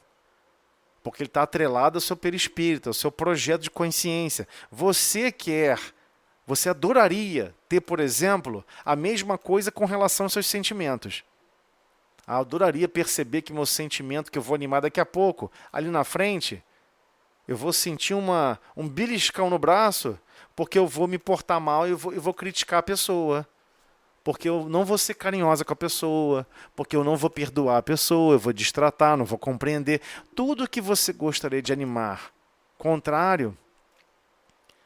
Porque ele está atrelado ao seu perispírito, ao seu projeto de consciência. Você adoraria ter, por exemplo, a mesma coisa com relação aos seus sentimentos. Eu adoraria perceber que meu sentimento, que eu vou animar daqui a pouco, ali na frente, eu vou sentir um beliscão no braço, porque eu vou me portar mal e eu vou criticar a pessoa. Porque eu não vou ser carinhosa com a pessoa, porque eu não vou perdoar a pessoa, eu vou destratar, não vou compreender. Tudo que você gostaria de animar, contrário,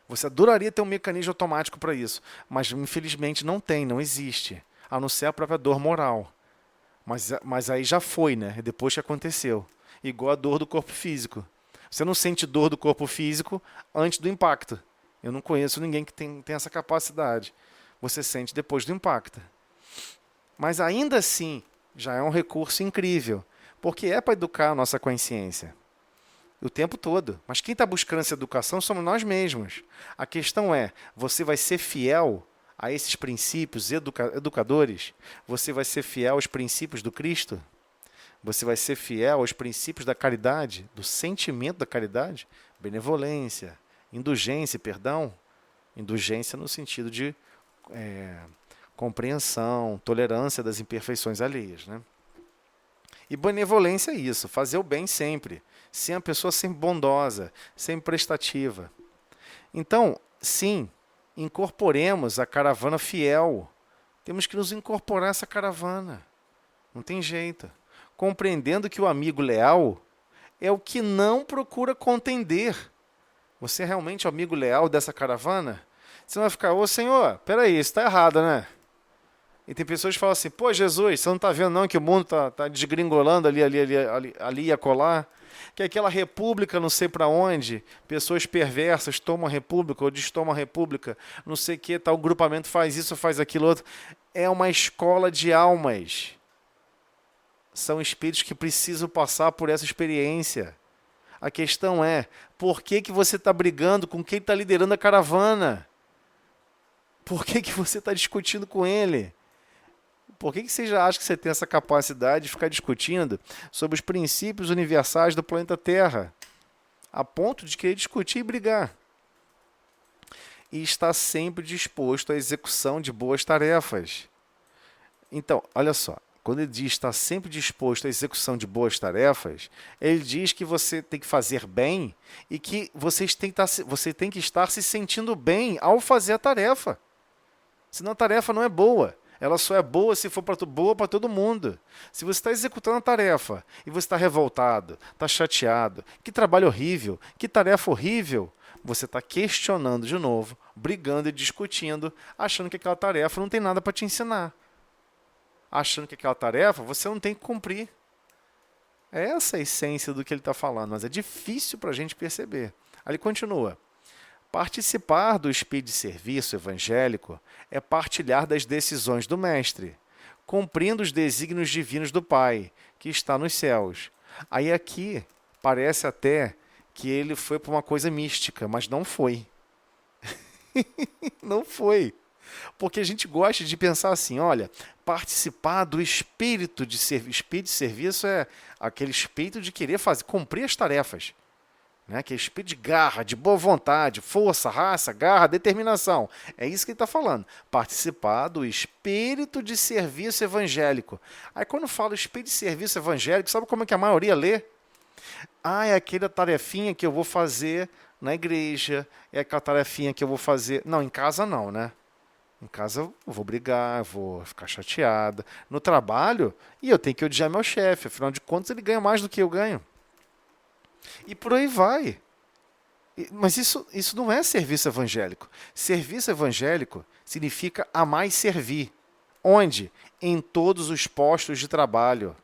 você adoraria ter um mecanismo automático para isso, mas infelizmente não tem, não existe, a não ser a própria dor moral. Mas aí já foi, né? Depois que aconteceu. Igual a dor do corpo físico. Você não sente dor do corpo físico antes do impacto. Eu não conheço ninguém que tem essa capacidade. Você sente depois do impacto. Mas ainda assim, já é um recurso incrível, porque é para educar a nossa consciência o tempo todo. Mas quem está buscando essa educação somos nós mesmos. A questão é, você vai ser fiel a esses princípios educadores? Você vai ser fiel aos princípios do Cristo? Você vai ser fiel aos princípios da caridade, do sentimento da caridade? Benevolência, indulgência, perdão. Indulgência no sentido de compreensão, tolerância das imperfeições alheias, né? E benevolência é isso, fazer o bem sempre. Ser uma pessoa sempre bondosa, sempre prestativa. Então, sim, incorporemos a caravana fiel. Temos que nos incorporar a essa caravana. Não tem jeito. Compreendendo que o amigo leal é o que não procura contender. Você é realmente o amigo leal dessa caravana? Você não vai ficar, ô Senhor, peraí, isso está errado, né? E tem pessoas que falam assim, pô, Jesus, você não está vendo não que o mundo está desgringolando ali e acolá? Que aquela república, não sei para onde, pessoas perversas tomam a república ou destomam a república, não sei o que, tal grupamento faz isso, faz aquilo outro. É uma escola de almas. São espíritos que precisam passar por essa experiência. A questão é, por que você está brigando com quem está liderando a caravana? Por que você está discutindo com ele? Por que você já acha que você tem essa capacidade de ficar discutindo sobre os princípios universais do planeta Terra, a ponto de querer discutir e brigar? E está sempre disposto à execução de boas tarefas. Então, olha só, quando ele diz está sempre disposto à execução de boas tarefas, ele diz que você tem que fazer bem e que você tem que estar se sentindo bem ao fazer a tarefa. Senão a tarefa não é boa. Ela só é boa se for boa para todo mundo. Se você está executando a tarefa e você está revoltado, está chateado, que trabalho horrível, que tarefa horrível, você está questionando de novo, brigando e discutindo, achando que aquela tarefa não tem nada para te ensinar. Achando que aquela tarefa você não tem que cumprir. É essa a essência do que ele está falando, mas é difícil para a gente perceber. Aí ele continua. Participar do espírito de serviço evangélico é partilhar das decisões do Mestre, cumprindo os desígnios divinos do Pai, que está nos céus. Aí aqui parece até que ele foi para uma coisa mística, mas não foi. Não foi. Porque a gente gosta de pensar assim, olha, participar do espírito de serviço é aquele espírito de querer cumprir as tarefas. Né? Que é espírito de garra, de boa vontade, força, raça, garra, determinação. É isso que ele está falando. Participar do espírito de serviço evangélico. Aí quando fala espírito de serviço evangélico, sabe como é que a maioria lê? É aquela tarefinha que eu vou fazer na igreja, é aquela tarefinha que eu vou fazer... Não, em casa não, né? Em casa eu vou brigar, eu vou ficar chateada. No trabalho, e eu tenho que odiar meu chefe, afinal de contas ele ganha mais do que eu ganho. E por aí vai. Mas isso não é serviço evangélico. Serviço evangélico significa amar e servir. Onde? Em todos os postos de trabalho.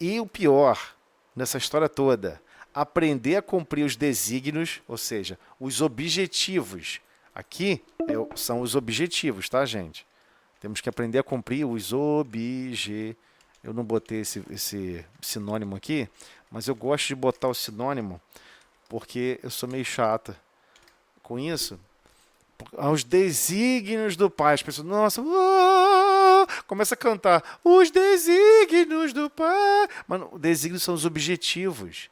E o pior nessa história toda, aprender a cumprir os desígnios, ou seja, os objetivos. Aqui são os objetivos, tá, gente? Temos que aprender a cumprir os objetivos. Eu não botei esse sinônimo aqui, mas eu gosto de botar o sinônimo porque eu sou meio chata com isso. Os desígnios do Pai. As pessoas, nossa, começa a cantar. Os desígnios do Pai. Mano, os desígnios são os objetivos.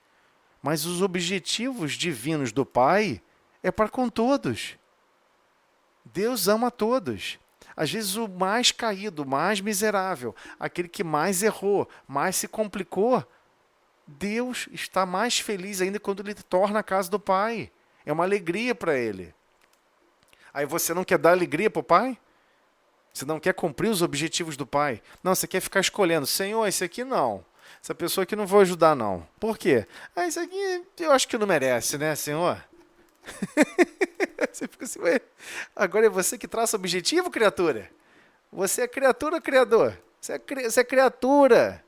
Mas os objetivos divinos do Pai é para com todos. Deus ama todos. Às vezes o mais caído, o mais miserável, aquele que mais errou, mais se complicou, Deus está mais feliz ainda quando ele torna a casa do Pai. É uma alegria para ele. Aí você não quer dar alegria para o Pai? Você não quer cumprir os objetivos do Pai? Não, você quer ficar escolhendo. Senhor, esse aqui não. Essa pessoa aqui não vou ajudar, não. Por quê? Isso aqui eu acho que não merece, né, Senhor? Você fica assim, ué, agora é você que traça o objetivo, criatura? Você é criatura ou criador? Você é criatura.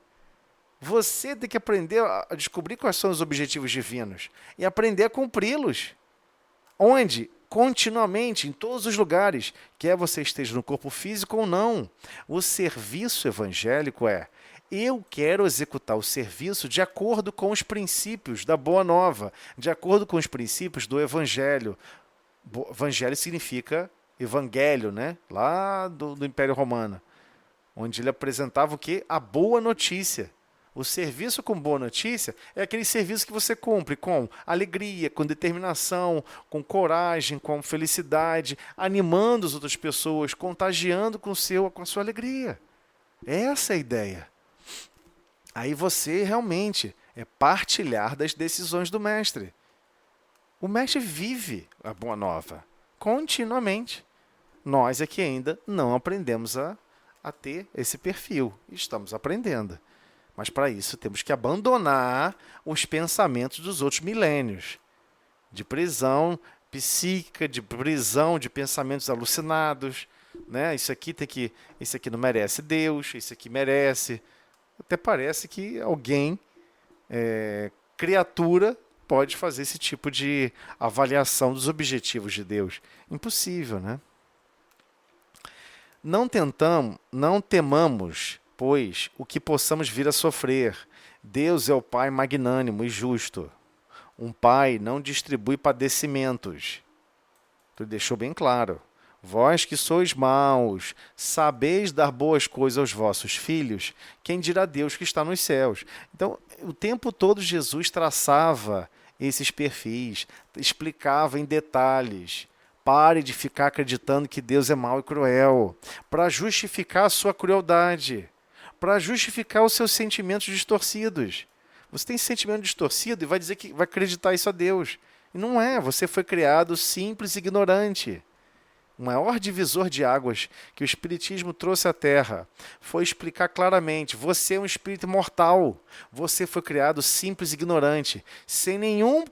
Você tem que aprender a descobrir quais são os objetivos divinos e aprender a cumpri-los. Onde? continuamente, em todos os lugares, quer você esteja no corpo físico ou não. O serviço evangélico é: eu quero executar o serviço de acordo com os princípios da Boa Nova, de acordo com os princípios do Evangelho. Evangelho significa evangelho, né? Lá do Império Romano, onde ele apresentava o quê? A boa notícia. O serviço com boa notícia é aquele serviço que você cumpre com alegria, com determinação, com coragem, com felicidade, animando as outras pessoas, contagiando com a sua alegria. Essa é a ideia. Aí você realmente é partilhar das decisões do mestre. O mestre vive a Boa Nova continuamente. Nós é que ainda não aprendemos a ter esse perfil. Estamos aprendendo. Mas para isso temos que abandonar os pensamentos dos outros milênios. De prisão psíquica, de prisão de pensamentos alucinados. Né? Isso aqui não merece Deus, isso aqui merece. Até parece que alguém, criatura, pode fazer esse tipo de avaliação dos objetivos de Deus. Impossível, né? Não temamos, pois, o que possamos vir a sofrer. Deus é o Pai magnânimo e justo. Um pai não distribui padecimentos. Tu deixou bem claro. Vós que sois maus, sabeis dar boas coisas aos vossos filhos, quem dirá Deus que está nos céus? Então, o tempo todo Jesus traçava esses perfis, explicava em detalhes. Pare de ficar acreditando que Deus é mau e cruel, para justificar a sua crueldade, para justificar os seus sentimentos distorcidos. Você tem sentimento distorcido e vai dizer que vai acreditar isso a Deus. E não é, você foi criado simples e ignorante. O maior divisor de águas que o Espiritismo trouxe à Terra foi explicar claramente: você é um espírito mortal, você foi criado simples e ignorante, sem nenhum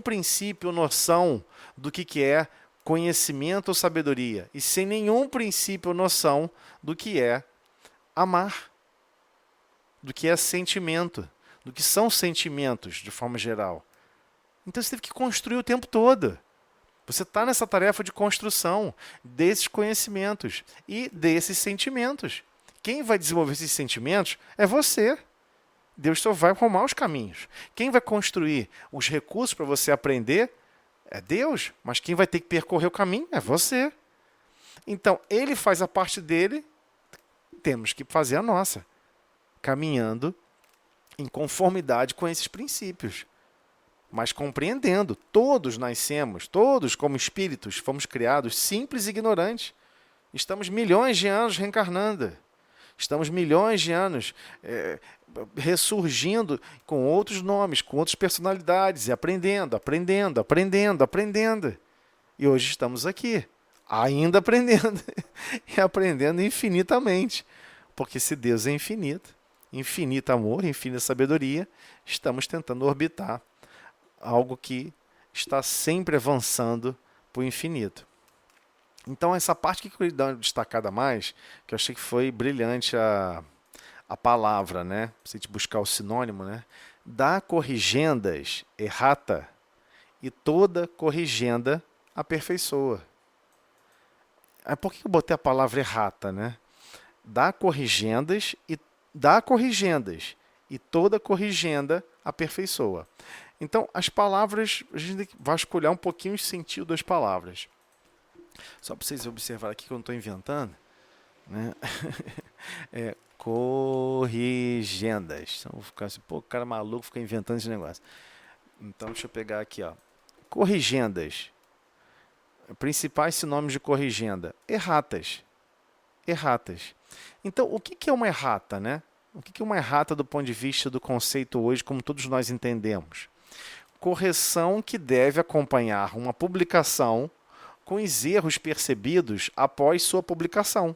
princípio ou noção do que é conhecimento ou sabedoria, e sem nenhum princípio ou noção do que é amar, do que é sentimento, do que são sentimentos de forma geral. Então você teve que construir o tempo todo. Você está nessa tarefa de construção desses conhecimentos e desses sentimentos. Quem vai desenvolver esses sentimentos é você. Deus só vai arrumar os caminhos. Quem vai construir os recursos para você aprender é Deus, mas quem vai ter que percorrer o caminho é você. Então, ele faz a parte dele, temos que fazer a nossa, caminhando em conformidade com esses princípios. Mas compreendendo, todos nascemos, todos como espíritos, fomos criados simples e ignorantes. Estamos milhões de anos reencarnando. Estamos milhões de anos ressurgindo com outros nomes, com outras personalidades, e aprendendo. E hoje estamos aqui, ainda aprendendo, e aprendendo infinitamente. Porque se Deus é infinito, infinito amor, infinita sabedoria, estamos tentando orbitar algo que está sempre avançando para o infinito. Então, essa parte que eu queria dar uma destacada mais, que eu achei que foi brilhante a palavra, né? Se a gente buscar o sinônimo, né? Dá corrigendas errata e toda corrigenda aperfeiçoa. Por que eu botei a palavra errata, né? Dá corrigendas e toda corrigenda aperfeiçoa. Então, as palavras, a gente tem que vasculhar um pouquinho o sentido das palavras. Só para vocês observarem aqui que eu não estou inventando, né? Corrigendas. Então, vou ficar assim, pô, cara maluco fica inventando esse negócio. Então, deixa eu pegar aqui, ó. Corrigendas. Principais sinônimos de corrigenda. Erratas. Então, o que é uma errata, né? O que é uma errata do ponto de vista do conceito hoje, como todos nós entendemos? Correção que deve acompanhar uma publicação com os erros percebidos após sua publicação.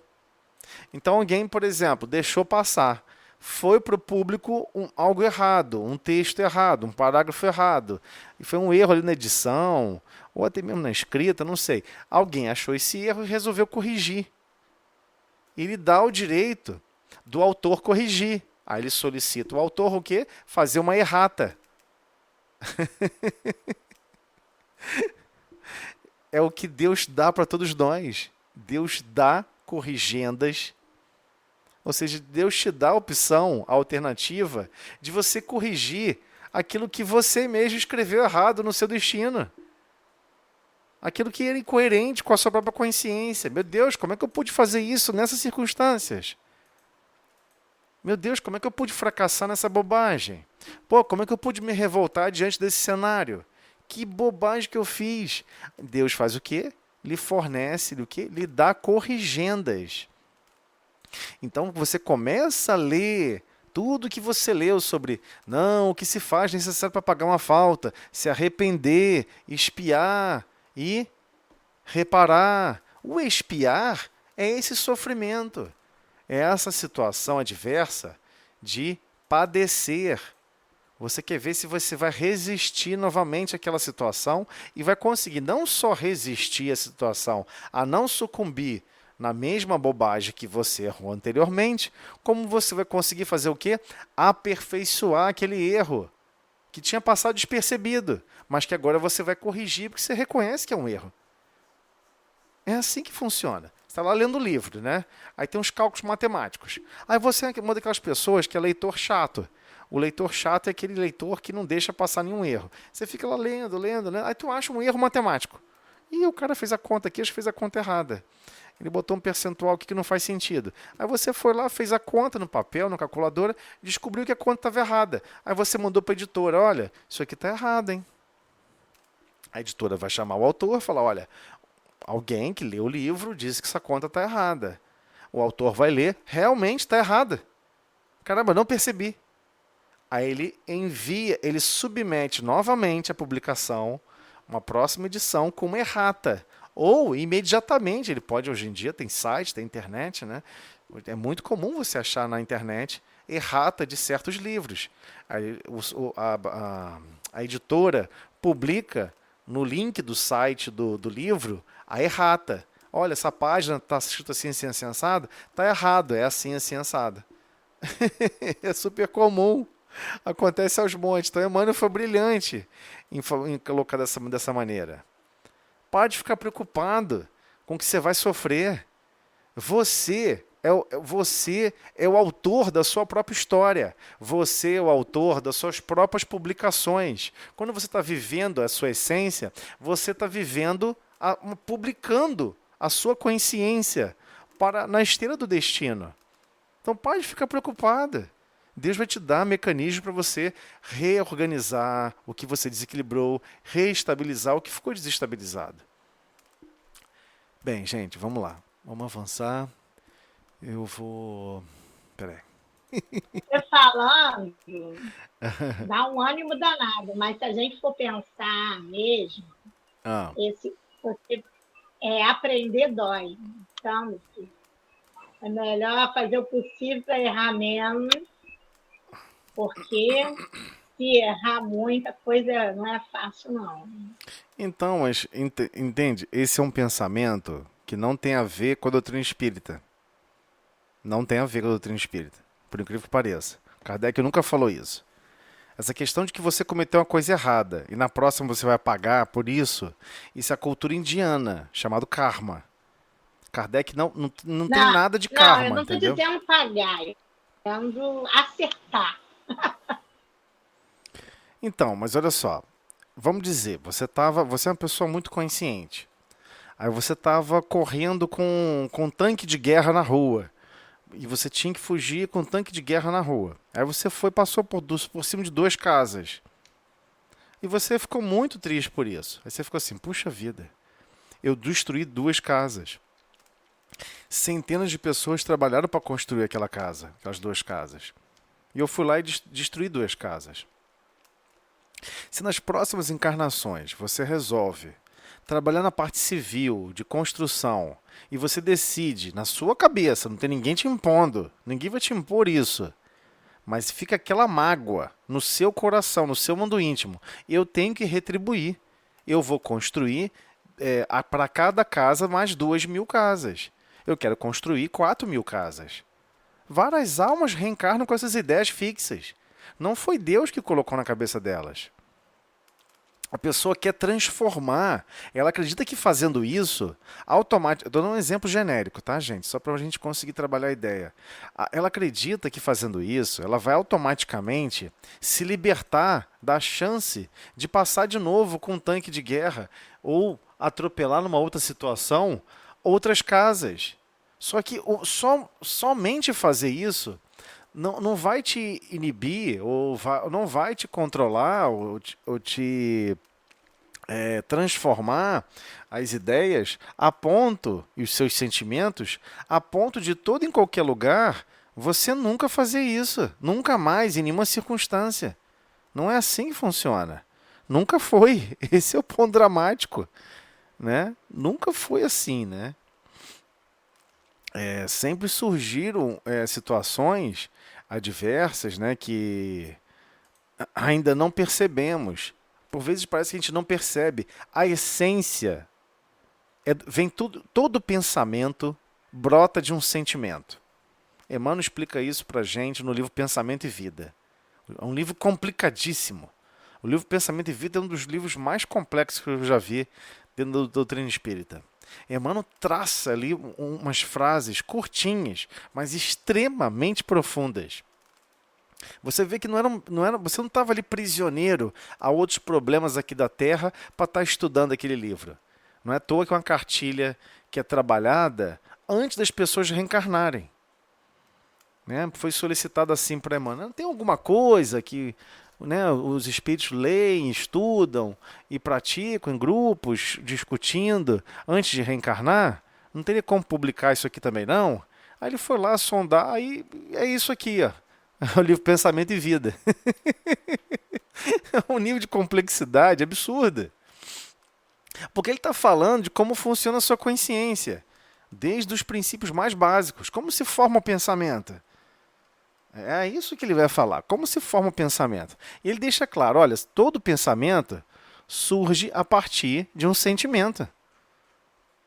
Então, alguém, por exemplo, deixou passar, foi para o público algo errado, um texto errado, um parágrafo errado, e foi um erro ali na edição, ou até mesmo na escrita, não sei. Alguém achou esse erro e resolveu corrigir. Ele dá o direito do autor corrigir. Aí ele solicita o autor o quê? Fazer uma errata. é o que Deus dá para todos nós. Deus dá corrigendas, ou seja, Deus te dá a opção, a alternativa, de você corrigir aquilo que você mesmo escreveu errado no seu destino. Aquilo que era incoerente com a sua própria consciência. Meu Deus, como é que eu pude fazer isso nessas circunstâncias? Meu Deus, como é que eu pude fracassar nessa bobagem? Pô, como é que eu pude me revoltar diante desse cenário? Que bobagem que eu fiz. Deus faz o quê? Lhe fornece o quê? Lhe dá corrigendas. Então você começa a ler tudo que você leu sobre não, o que se faz necessário para pagar uma falta, se arrepender, espiar e reparar. O espiar é esse sofrimento, é essa situação adversa de padecer. Você quer ver se você vai resistir novamente àquela situação e vai conseguir não só resistir à situação, a não sucumbir na mesma bobagem que você errou anteriormente, como você vai conseguir fazer o quê? Aperfeiçoar aquele erro que tinha passado despercebido, mas que agora você vai corrigir porque você reconhece que é um erro. É assim que funciona. Você está lá lendo o livro, né? Aí tem uns cálculos matemáticos. Aí você é uma daquelas pessoas que é leitor chato. O leitor chato é aquele leitor que não deixa passar nenhum erro. Você fica lá lendo, lendo, lendo, aí tu acha um erro matemático. E o cara fez a conta aqui, acho que fez a conta errada. Ele botou um percentual aqui que não faz sentido. Aí você foi lá, fez a conta no papel, na calculadora, descobriu que a conta estava errada. Aí você mandou para a editora, olha, isso aqui está errado, hein? A editora vai chamar o autor e falar, olha, alguém que leu o livro disse que essa conta está errada. O autor vai ler, realmente está errada. Caramba, não percebi. Aí ele envia, ele submete novamente a publicação, uma próxima edição com uma errata. Ou imediatamente, ele pode, hoje em dia, tem site, tem internet, né? É muito comum você achar na internet errata de certos livros. Aí, a editora publica no link do site do livro a errata. Olha, essa página está escrito assim, assim, assim, assado. Está errado, é assim, assim, assado. É super comum. Acontece aos montes. Então, Emmanuel foi brilhante em colocar dessa maneira. Pare de ficar preocupado com o que você vai sofrer. Você é o autor da sua própria história. Você é o autor das suas próprias publicações. Quando você está vivendo a sua essência, você está vivendo, publicando a sua consciência na esteira do destino. Então pare de ficar preocupada. Deus vai te dar mecanismos para você reorganizar o que você desequilibrou, reestabilizar o que ficou desestabilizado. Bem, gente, vamos lá. Vamos avançar. Eu vou... Peraí. Você falando, dá um ânimo danado, mas se a gente for pensar mesmo, aprender dói. Então, meu filho, é melhor fazer o possível para errar menos, porque se errar muita coisa não é fácil, não. Então, mas entende? Esse é um pensamento que não tem a ver com a doutrina espírita. Não tem a ver com a doutrina espírita, por incrível que pareça. Kardec nunca falou isso. Essa questão de que você cometeu uma coisa errada e na próxima você vai pagar por isso, isso é a cultura indiana, chamado karma. Kardec não tem nada de karma, eu não estou dizendo pagar, eu estou dizendo acertar. Então, mas olha só, vamos dizer, você é uma pessoa muito consciente. Aí você estava correndo com um tanque de guerra na rua. E você tinha que fugir com um tanque de guerra na rua. Aí você passou por cima de 2 casas. E você ficou muito triste por isso. Aí você ficou assim, puxa vida, eu destruí 2 casas. Centenas de pessoas trabalharam para construir aquelas 2 casas. E eu fui lá e destruí 2 casas. Se nas próximas encarnações você resolve trabalhar na parte civil, de construção, e você decide, na sua cabeça, não tem ninguém te impondo, ninguém vai te impor isso, mas fica aquela mágoa no seu coração, no seu mundo íntimo, eu tenho que retribuir, eu vou construir para cada casa mais 2.000 casas, eu quero construir 4.000 casas. Várias almas reencarnam com essas ideias fixas, não foi Deus que colocou na cabeça delas. A pessoa quer transformar. Ela acredita que fazendo isso, automaticamente. Estou dando um exemplo genérico, tá, gente? Só para a gente conseguir trabalhar a ideia. Ela acredita que fazendo isso, ela vai automaticamente se libertar da chance de passar de novo com um tanque de guerra ou atropelar numa outra situação outras casas. Só que somente fazer isso não vai te inibir ou não vai te controlar ou te transformar as ideias a ponto, e os seus sentimentos, a ponto de todo em qualquer lugar você nunca fazer isso. Nunca mais, em nenhuma circunstância. Não é assim que funciona. Nunca foi. Esse é o ponto dramático, né? Nunca foi assim, né? Sempre surgiram situações adversas, né, que ainda não percebemos. Por vezes parece que a gente não percebe. A essência vem tudo, todo pensamento brota de um sentimento. Emmanuel explica isso para a gente no livro Pensamento e Vida. É um livro complicadíssimo. O livro Pensamento e Vida é um dos livros mais complexos que eu já vi dentro da doutrina espírita. Emmanuel traça ali umas frases curtinhas, mas extremamente profundas. Você vê que você não estava ali prisioneiro a outros problemas aqui da Terra para estar estudando aquele livro. Não é à toa que é uma cartilha que é trabalhada antes das pessoas reencarnarem. Né? Foi solicitado assim para Emmanuel. Tem alguma coisa que, né, os espíritos leem, estudam e praticam em grupos, discutindo antes de reencarnar? Não teria como publicar isso aqui também, não? Aí ele foi lá sondar, aí é isso aqui, ó. O livro Pensamento e Vida. É um nível de complexidade absurda. Porque ele está falando de como funciona a sua consciência, desde os princípios mais básicos. Como se forma o pensamento? É isso que ele vai falar. Como se forma o pensamento? E ele deixa claro, olha, todo pensamento surge a partir de um sentimento.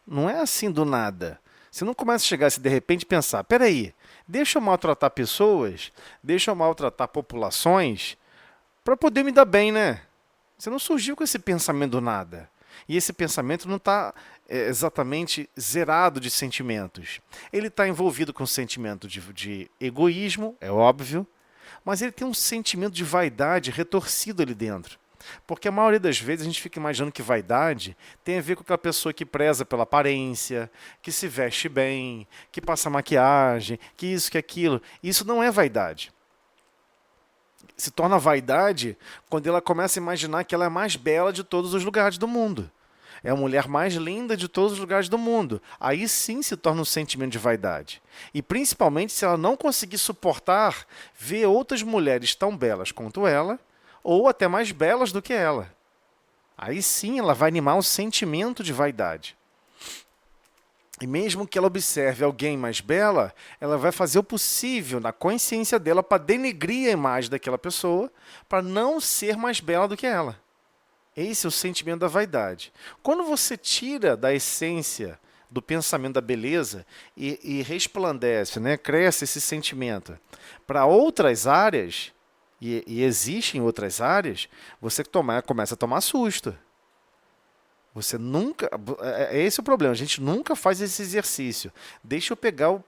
Não é assim do nada. Você não começa a chegar assim, de repente, pensar, peraí, deixa eu maltratar pessoas, deixa eu maltratar populações, para poder me dar bem, né? Você não surgiu com esse pensamento do nada. E esse pensamento não está exatamente zerado de sentimentos. Ele está envolvido com o sentimento de egoísmo, é óbvio, mas ele tem um sentimento de vaidade retorcido ali dentro. Porque a maioria das vezes a gente fica imaginando que vaidade tem a ver com aquela pessoa que preza pela aparência, que se veste bem, que passa maquiagem, que isso, que aquilo. Isso não é vaidade. Se torna vaidade quando ela começa a imaginar que ela é a mais bela de todos os lugares do mundo. É a mulher mais linda de todos os lugares do mundo. Aí sim se torna um sentimento de vaidade. E principalmente se ela não conseguir suportar ver outras mulheres tão belas quanto ela, ou até mais belas do que ela. Aí sim ela vai animar um sentimento de vaidade. E mesmo que ela observe alguém mais bela, ela vai fazer o possível na consciência dela para denegrir a imagem daquela pessoa, para não ser mais bela do que ela. Esse é o sentimento da vaidade. Quando você tira da essência do pensamento da beleza e resplandece, né, cresce esse sentimento para outras áreas, e existem outras áreas, você começa a tomar susto. Você nunca. Esse é o problema. A gente nunca faz esse exercício. Deixa eu pegar o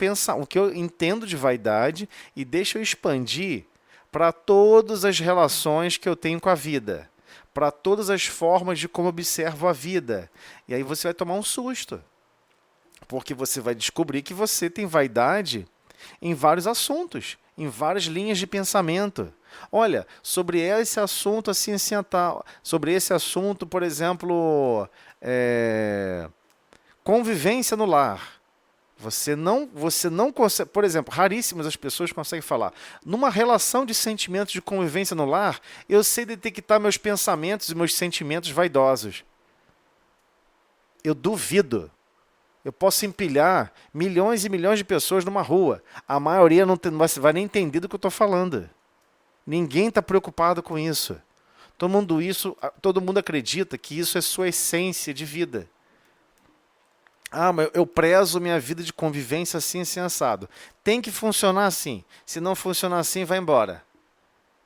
que eu entendo de vaidade e deixa eu expandir para todas as relações que eu tenho com a vida, para todas as formas de como observo a vida. E aí você vai tomar um susto, porque você vai descobrir que você tem vaidade em vários assuntos, em várias linhas de pensamento. Olha, sobre esse assunto assim, assim, tal. Sobre esse assunto, por exemplo, convivência no lar. Você não consegue, por exemplo, raríssimas as pessoas conseguem falar. Numa relação de sentimentos de convivência no lar, eu sei detectar meus pensamentos e meus sentimentos vaidosos. Eu duvido. Eu posso empilhar milhões e milhões de pessoas numa rua. A maioria não vai nem entender do que eu estou falando. Ninguém está preocupado com isso. Todo mundo acredita que isso é sua essência de vida. Ah, mas eu prezo minha vida de convivência assim, assim, assado. Tem que funcionar assim. Se não funcionar assim, vai embora.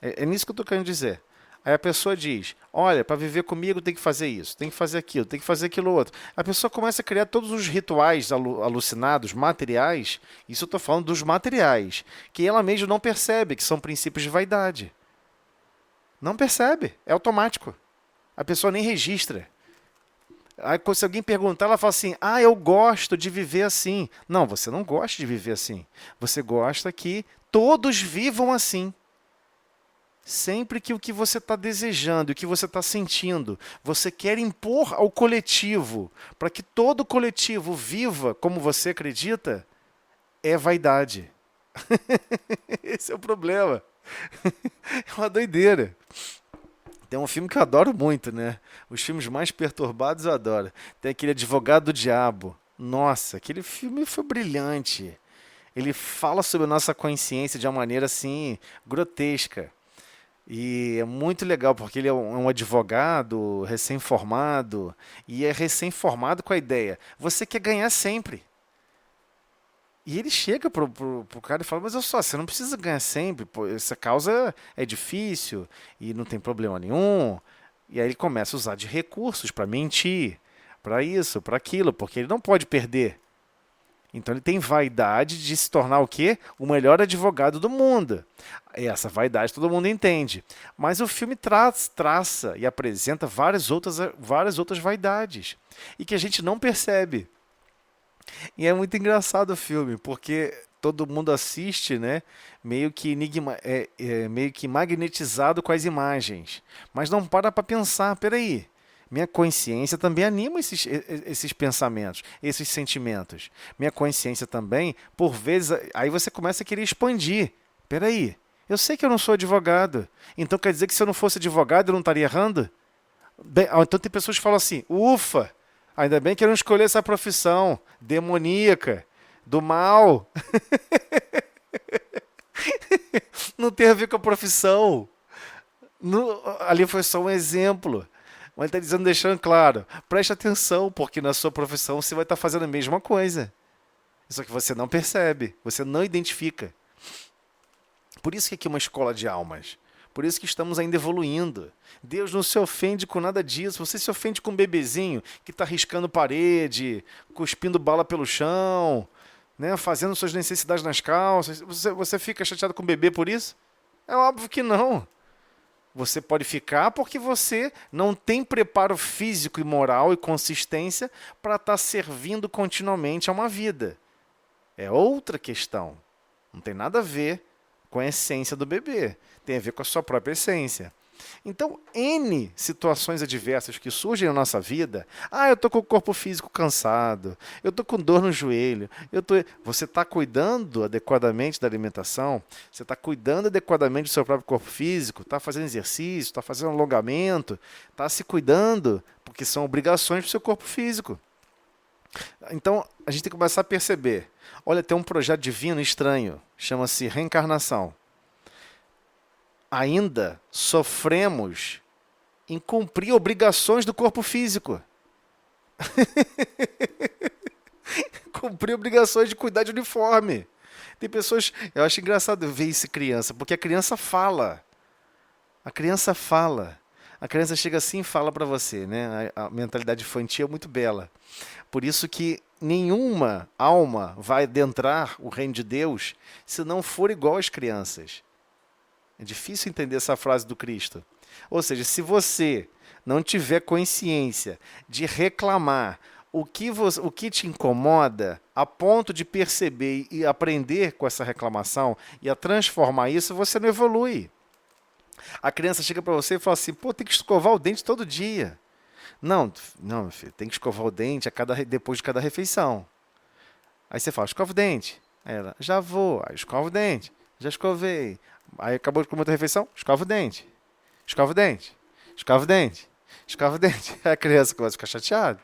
É nisso que eu estou querendo dizer. Aí a pessoa diz: olha, para viver comigo tem que fazer isso, tem que fazer aquilo, tem que fazer aquilo outro. A pessoa começa a criar todos os rituais alucinados, materiais. Isso eu estou falando dos materiais, que ela mesma não percebe que são princípios de vaidade. Não percebe, é automático. A pessoa nem registra. Aí, se alguém perguntar, ela fala assim: ah, eu gosto de viver assim. Não, você não gosta de viver assim. Você gosta que todos vivam assim. Sempre que o que você está desejando, o que você está sentindo, você quer impor ao coletivo, para que todo o coletivo viva como você acredita, é vaidade. Esse é o problema. É uma doideira. Tem um filme que eu adoro muito, né? Os filmes mais perturbados eu adoro. Tem aquele Advogado do Diabo. Nossa, aquele filme foi brilhante. Ele fala sobre a nossa consciência de uma maneira assim grotesca. E é muito legal porque ele é um advogado recém-formado e é recém-formado com a ideia: você quer ganhar sempre. E ele chega pro cara e fala: mas olha só, você não precisa ganhar sempre, pô, essa causa é difícil e não tem problema nenhum. E aí ele começa a usar de recursos para mentir, para isso, para aquilo, porque ele não pode perder. Então ele tem vaidade de se tornar o quê? O melhor advogado do mundo. E essa vaidade todo mundo entende. Mas o filme traça e apresenta várias outras vaidades. E que a gente não percebe. E é muito engraçado o filme, porque todo mundo assiste, né? Meio que magnetizado com as imagens. Mas não para pensar, peraí. Minha consciência também anima esses pensamentos, esses sentimentos. Minha consciência também, por vezes, aí você começa a querer expandir. Peraí, eu sei que eu não sou advogado. Então quer dizer que se eu não fosse advogado eu não estaria errando? Bem, então tem pessoas que falam assim: ufa, ainda bem que eu não escolhi essa profissão demoníaca, do mal. Não tem a ver com a profissão. Ali foi só um exemplo. Mas ele está dizendo, deixando claro: preste atenção, porque na sua profissão você vai estar fazendo a mesma coisa. Só que você não percebe, você não identifica. Por isso que aqui é uma escola de almas. Por isso que estamos ainda evoluindo. Deus não se ofende com nada disso. Você se ofende com um bebezinho que está riscando parede, cuspindo bala pelo chão, né, fazendo suas necessidades nas calças. Você fica chateado com o bebê por isso? É óbvio que não. Você pode ficar porque você não tem preparo físico e moral e consistência para estar servindo continuamente a uma vida. É outra questão. Não tem nada a ver com a essência do bebê. Tem a ver com a sua própria essência. Então, N situações adversas que surgem na nossa vida. Ah, eu estou com o corpo físico cansado. Eu estou com dor no joelho. Você está cuidando adequadamente da alimentação? Você está cuidando adequadamente do seu próprio corpo físico? Está fazendo exercício? Está fazendo alongamento? Está se cuidando? Porque são obrigações para o seu corpo físico. Então, a gente tem que começar a perceber. Olha, tem um projeto divino estranho. Chama-se reencarnação. Ainda sofremos em cumprir obrigações do corpo físico. Cumprir obrigações de cuidar de uniforme. Tem pessoas... Eu acho engraçado ver isso criança, porque a criança fala. A criança fala. A criança chega assim e fala para você, né? A mentalidade infantil é muito bela. Por isso que nenhuma alma vai adentrar o reino de Deus se não for igual às crianças. É difícil entender essa frase do Cristo. Ou seja, se você não tiver consciência de reclamar o que te incomoda, a ponto de perceber e aprender com essa reclamação e a transformar isso, você não evolui. A criança chega para você e fala assim: pô, tem que escovar o dente todo dia. Não, meu filho, tem que escovar o dente depois de cada refeição. Aí você fala: escova o dente. Aí ela: já vou. Aí escova o dente. Já escovei. Aí acabou de comer outra refeição, escova o dente. Escova o dente. Escova o dente. Escova o dente. Aí a criança começa a ficar chateada.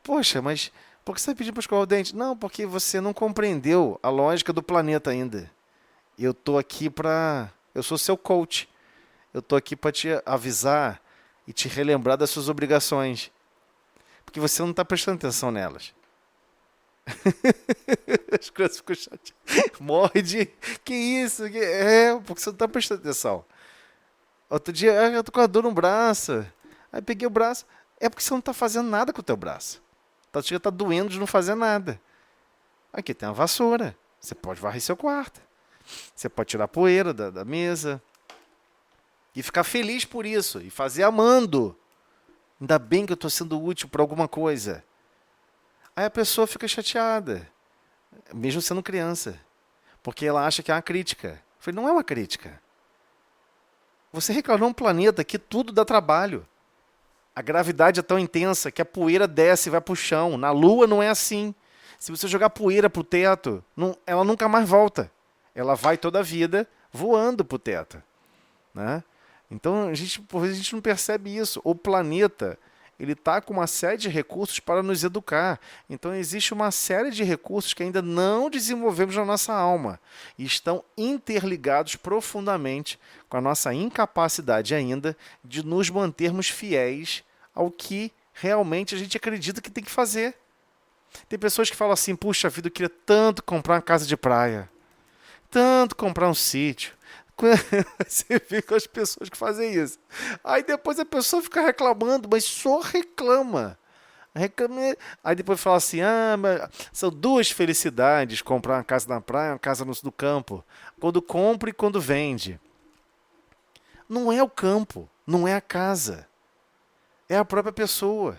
Poxa, mas por que você está pedindo para escovar o dente? Não, porque você não compreendeu a lógica do planeta ainda. Eu tô aqui para... Eu sou seu coach. Eu tô aqui para te avisar e te relembrar das suas obrigações. Porque você não está prestando atenção nelas. As crianças ficam chateadas. Morre de... Que isso? É, porque você não está prestando atenção. Outro dia, eu tô com a dor no braço. Aí peguei o braço. É porque você não tá fazendo nada com o teu braço. Tá doendo de não fazer nada. Aqui tem uma vassoura. Você pode varrer seu quarto. Você pode tirar a poeira da mesa. E ficar feliz por isso. E fazer amando. Ainda bem que eu estou sendo útil para alguma coisa. Aí a pessoa fica chateada. Mesmo sendo criança. Porque ela acha que é uma crítica. Eu falei, não é uma crítica. Você reclamou um planeta que tudo dá trabalho. A gravidade é tão intensa que a poeira desce e vai para o chão. Na Lua não é assim. Se você jogar poeira para o teto, ela nunca mais volta. Ela vai toda a vida voando para o teto. Né? Então, por vezes a gente não percebe isso. O planeta, ele está com uma série de recursos para nos educar. Então, existe uma série de recursos que ainda não desenvolvemos na nossa alma. E estão interligados profundamente com a nossa incapacidade ainda de nos mantermos fiéis ao que realmente a gente acredita que tem que fazer. Tem pessoas que falam assim, puxa vida, eu queria tanto comprar uma casa de praia. Tanto comprar um sítio. Você vê com as pessoas que fazem isso. Aí depois a pessoa fica reclamando, mas só reclama. Aí depois fala assim, mas são duas felicidades, comprar uma casa na praia, uma casa no campo. Quando compra e quando vende. Não é o campo, não é a casa. É a própria pessoa.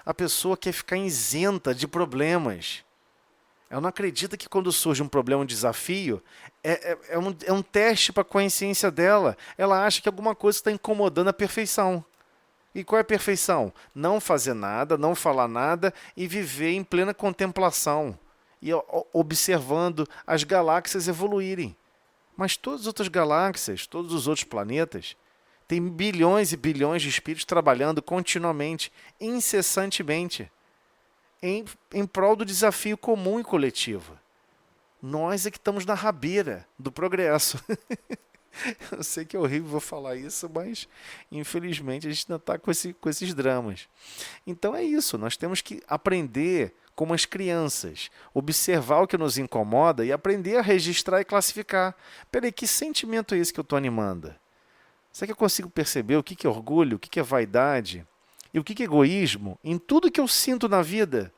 A pessoa quer ficar isenta de problemas. Ela não acredita que quando surge um problema, um desafio, é um teste para a consciência dela. Ela acha que alguma coisa está incomodando a perfeição. E qual é a perfeição? Não fazer nada, não falar nada e viver em plena contemplação. E observando as galáxias evoluírem. Mas todas as outras galáxias, todos os outros planetas, têm bilhões e bilhões de espíritos trabalhando continuamente, incessantemente. Em prol do desafio comum e coletivo. Nós é que estamos na rabeira do progresso. Eu sei que é horrível vou falar isso, mas infelizmente a gente ainda está com esses dramas. Então é isso, nós temos que aprender como as crianças, observar o que nos incomoda e aprender a registrar e classificar. Peraí, que sentimento é esse que eu estou animando? Será que eu consigo perceber o que é orgulho, o que é vaidade e o que é egoísmo em tudo que eu sinto na vida?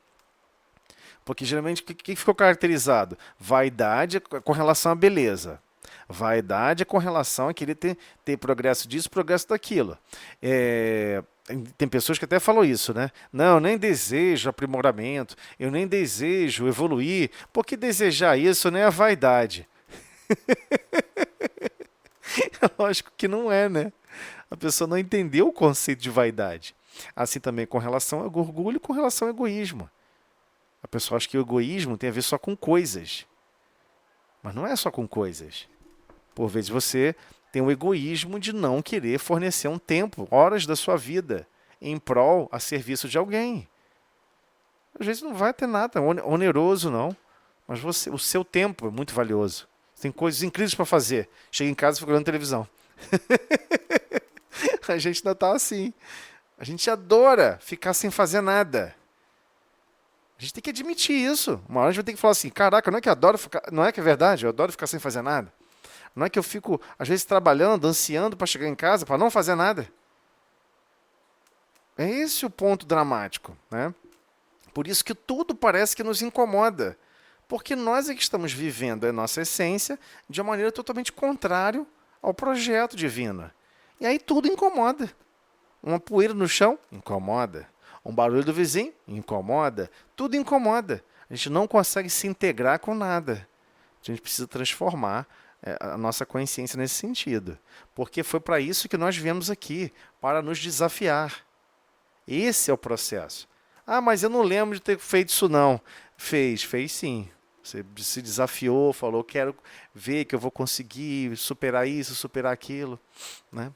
Porque geralmente o que ficou caracterizado? Vaidade é com relação à beleza. Vaidade é com relação a querer ter progresso disso, progresso daquilo. Tem pessoas que até falam isso, né? Não, eu nem desejo aprimoramento, eu nem desejo evoluir, porque desejar isso não é a vaidade. Lógico que não é, né? A pessoa não entendeu o conceito de vaidade. Assim também com relação ao orgulho e com relação ao egoísmo. A pessoa acha que o egoísmo tem a ver só com coisas. Mas não é só com coisas. Por vezes você tem o egoísmo de não querer fornecer um tempo, horas da sua vida, em prol, a serviço de alguém. Às vezes não vai ter nada oneroso, não. Mas o seu tempo é muito valioso. Você tem coisas incríveis para fazer. Chega em casa e fica olhando televisão. A gente ainda está assim. A gente adora ficar sem fazer nada. A gente tem que admitir isso. Uma hora a gente vai ter que falar assim, caraca, não é que eu adoro ficar, não é que é verdade, eu adoro ficar sem fazer nada. Não é que eu fico, às vezes, trabalhando, ansiando para chegar em casa, para não fazer nada. É esse o ponto dramático, né? Por isso que tudo parece que nos incomoda. Porque nós é que estamos vivendo a nossa essência de uma maneira totalmente contrária ao projeto divino. E aí tudo incomoda. Uma poeira no chão? Incomoda. Um barulho do vizinho? Incomoda. Tudo incomoda. A gente não consegue se integrar com nada. A gente precisa transformar a nossa consciência nesse sentido. Porque foi para isso que nós viemos aqui, para nos desafiar. Esse é o processo. Ah, mas eu não lembro de ter feito isso não. Fez sim. Você se desafiou, falou, quero ver que eu vou conseguir superar isso, superar aquilo. Né?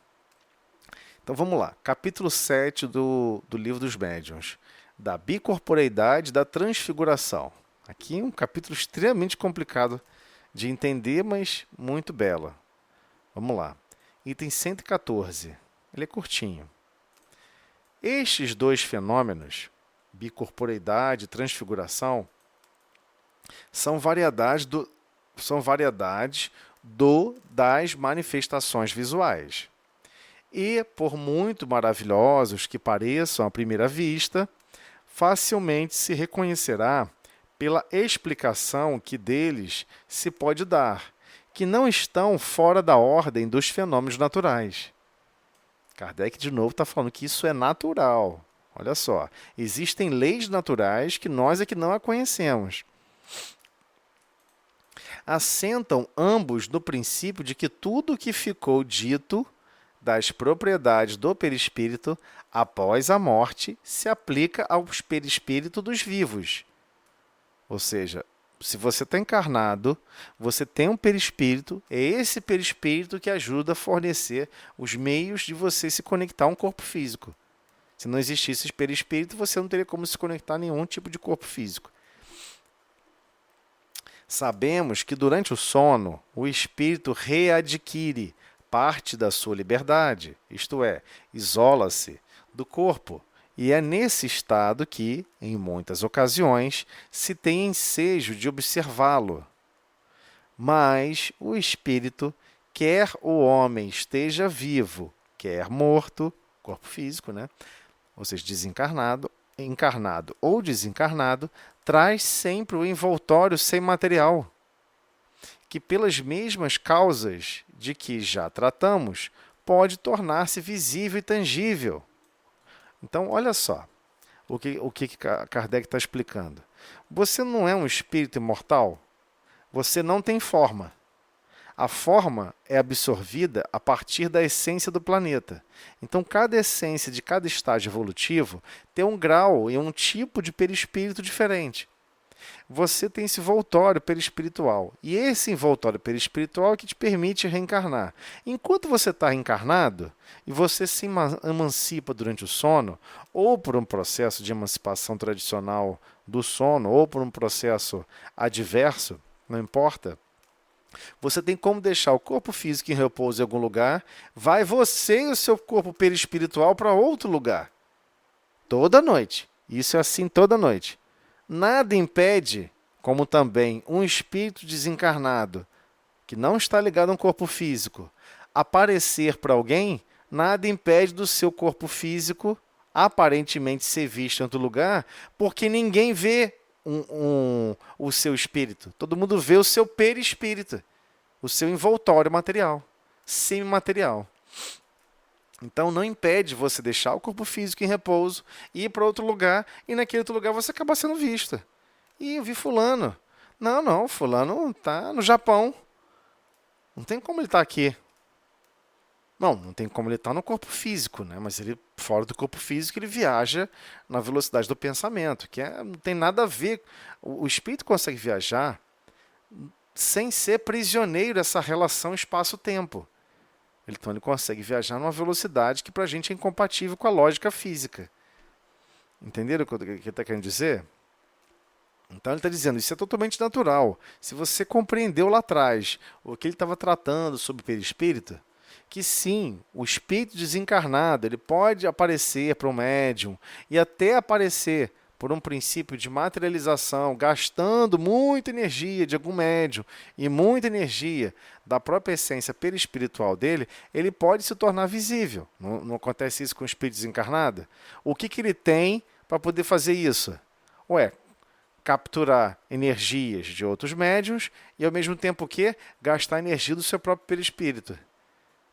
Então vamos lá. Capítulo 7 do Livro dos Médiuns. Da bicorporeidade da transfiguração. Aqui é um capítulo extremamente complicado de entender, mas muito belo. Vamos lá. Item 114. Ele é curtinho. Estes dois fenômenos, bicorporeidade e transfiguração, são variedades das manifestações visuais. e, por muito maravilhosos que pareçam à primeira vista, facilmente se reconhecerá pela explicação que deles se pode dar, que não estão fora da ordem dos fenômenos naturais. Kardec, de novo, está falando que isso é natural. Olha só, existem leis naturais que nós é que não a conhecemos. Assentam ambos no princípio de que tudo o que ficou dito das propriedades do perispírito após a morte se aplica ao perispírito dos vivos. Ou seja, se você está encarnado, você tem um perispírito, é esse perispírito que ajuda a fornecer os meios de você se conectar a um corpo físico. Se não existisse esse perispírito, você não teria como se conectar a nenhum tipo de corpo físico. Sabemos que durante o sono, o espírito readquire parte da sua liberdade, isto é, isola-se do corpo. E é nesse estado que, em muitas ocasiões, se tem ensejo de observá-lo. Mas o espírito, quer o homem esteja vivo, quer morto, corpo físico, né? Ou seja, desencarnado, encarnado ou desencarnado, traz sempre o envoltório sem material, que pelas mesmas causas de que já tratamos, pode tornar-se visível e tangível. Então, olha só o que Kardec está explicando. Você não é um espírito imortal? Você não tem forma. A forma é absorvida a partir da essência do planeta. Então, cada essência de cada estágio evolutivo tem um grau e um tipo de perispírito diferente. Você tem esse envoltório perispiritual. E esse envoltório perispiritual é que te permite reencarnar. Enquanto você está reencarnado e você se emancipa durante o sono, ou por um processo de emancipação tradicional do sono, ou por um processo adverso, não importa, você tem como deixar o corpo físico em repouso em algum lugar, vai você e o seu corpo perispiritual para outro lugar. Toda noite. Isso é assim toda noite. Nada impede, como também um espírito desencarnado, que não está ligado a um corpo físico, aparecer para alguém, nada impede do seu corpo físico aparentemente ser visto em outro lugar, porque ninguém vê o seu espírito. Todo mundo vê o seu perispírito, o seu envoltório material, semimaterial. Então não impede você deixar o corpo físico em repouso, ir para outro lugar e naquele outro lugar você acaba sendo visto. E eu vi fulano. Não, fulano está no Japão. Não tem como ele estar aqui. Não tem como ele estar no corpo físico, né? Mas ele, fora do corpo físico, ele viaja na velocidade do pensamento, não tem nada a ver. O espírito consegue viajar sem ser prisioneiro dessa relação espaço-tempo. Então ele consegue viajar numa velocidade que para a gente é incompatível com a lógica física. Entenderam o que ele está querendo dizer? Então ele está dizendo, isso é totalmente natural. Se você compreendeu lá atrás o que ele estava tratando sobre o perispírito, que sim, o espírito desencarnado ele pode aparecer para um médium e até aparecer por um princípio de materialização, gastando muita energia de algum médium e muita energia da própria essência perispiritual dele, ele pode se tornar visível. Não acontece isso com o espírito desencarnado? O que ele tem para poder fazer isso? Capturar energias de outros médiuns e, ao mesmo tempo, gastar energia do seu próprio perispírito.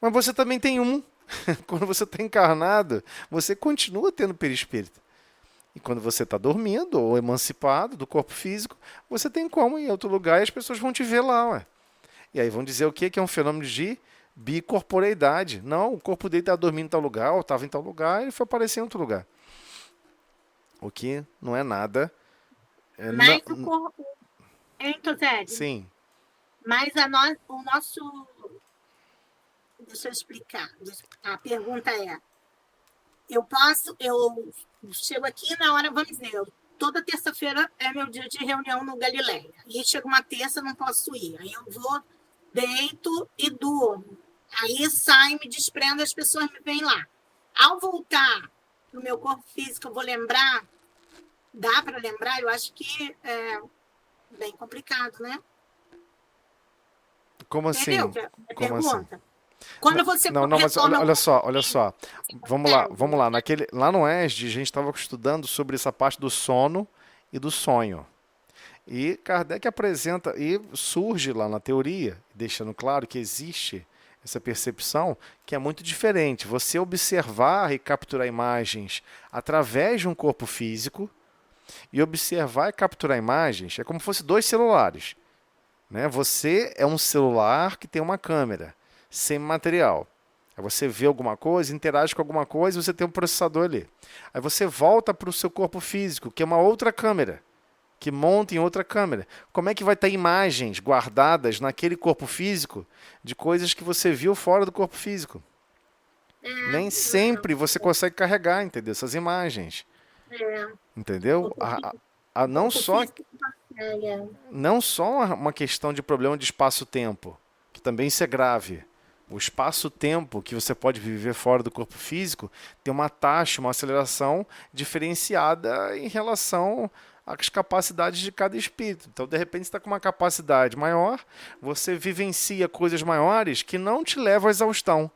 Mas você também tem um. Quando você está encarnado, você continua tendo perispírito. E quando você está dormindo ou emancipado do corpo físico, você tem como ir em outro lugar e as pessoas vão te ver lá. Ué. E aí vão dizer o quê? Que é um fenômeno de bicorporeidade. Não, o corpo dele estava dormindo em tal lugar, ou estava em tal lugar, e ele foi aparecer em outro lugar. O que não é nada. Mas o corpo. Então, Zé? Sim. Mas o nosso. Deixa eu explicar. A pergunta é: eu chego aqui na hora, vamos dizer, toda terça-feira é meu dia de reunião no Galileia. E chega uma terça, não posso ir. Aí eu vou, deito e durmo. Aí saio, me desprendo, as pessoas me veem lá. Ao voltar no meu corpo físico, eu vou lembrar. Dá para lembrar? Eu acho que é bem complicado, né? Como assim? Entendeu? A pergunta. Quando você Não, não, mas retorna ao olha corpo só, olha físico, só. Vamos lá. Lá no ESD, a gente estava estudando sobre essa parte do sono e do sonho. E Kardec apresenta, e surge lá na teoria, deixando claro que existe essa percepção que é muito diferente. Você observar e capturar imagens através de um corpo físico e observar e capturar imagens é como se fosse dois celulares, né? Você é um celular que tem uma câmera, sem material. Aí você vê alguma coisa, interage com alguma coisa e você tem um processador ali. Aí você volta para o seu corpo físico, que é uma outra câmera, que monta em outra câmera. Como é que vai ter imagens guardadas naquele corpo físico de coisas que você viu fora do corpo físico? Nem sempre você consegue carregar, entendeu? Essas imagens, é, entendeu? o Não corpo só físico consegue. não só uma questão de problema de espaço-tempo, que também isso é grave. O espaço-tempo que você pode viver fora do corpo físico tem uma taxa, uma aceleração diferenciada em relação às capacidades de cada espírito. Então, de repente, você está com uma capacidade maior, você vivencia coisas maiores que não te levam à exaustão.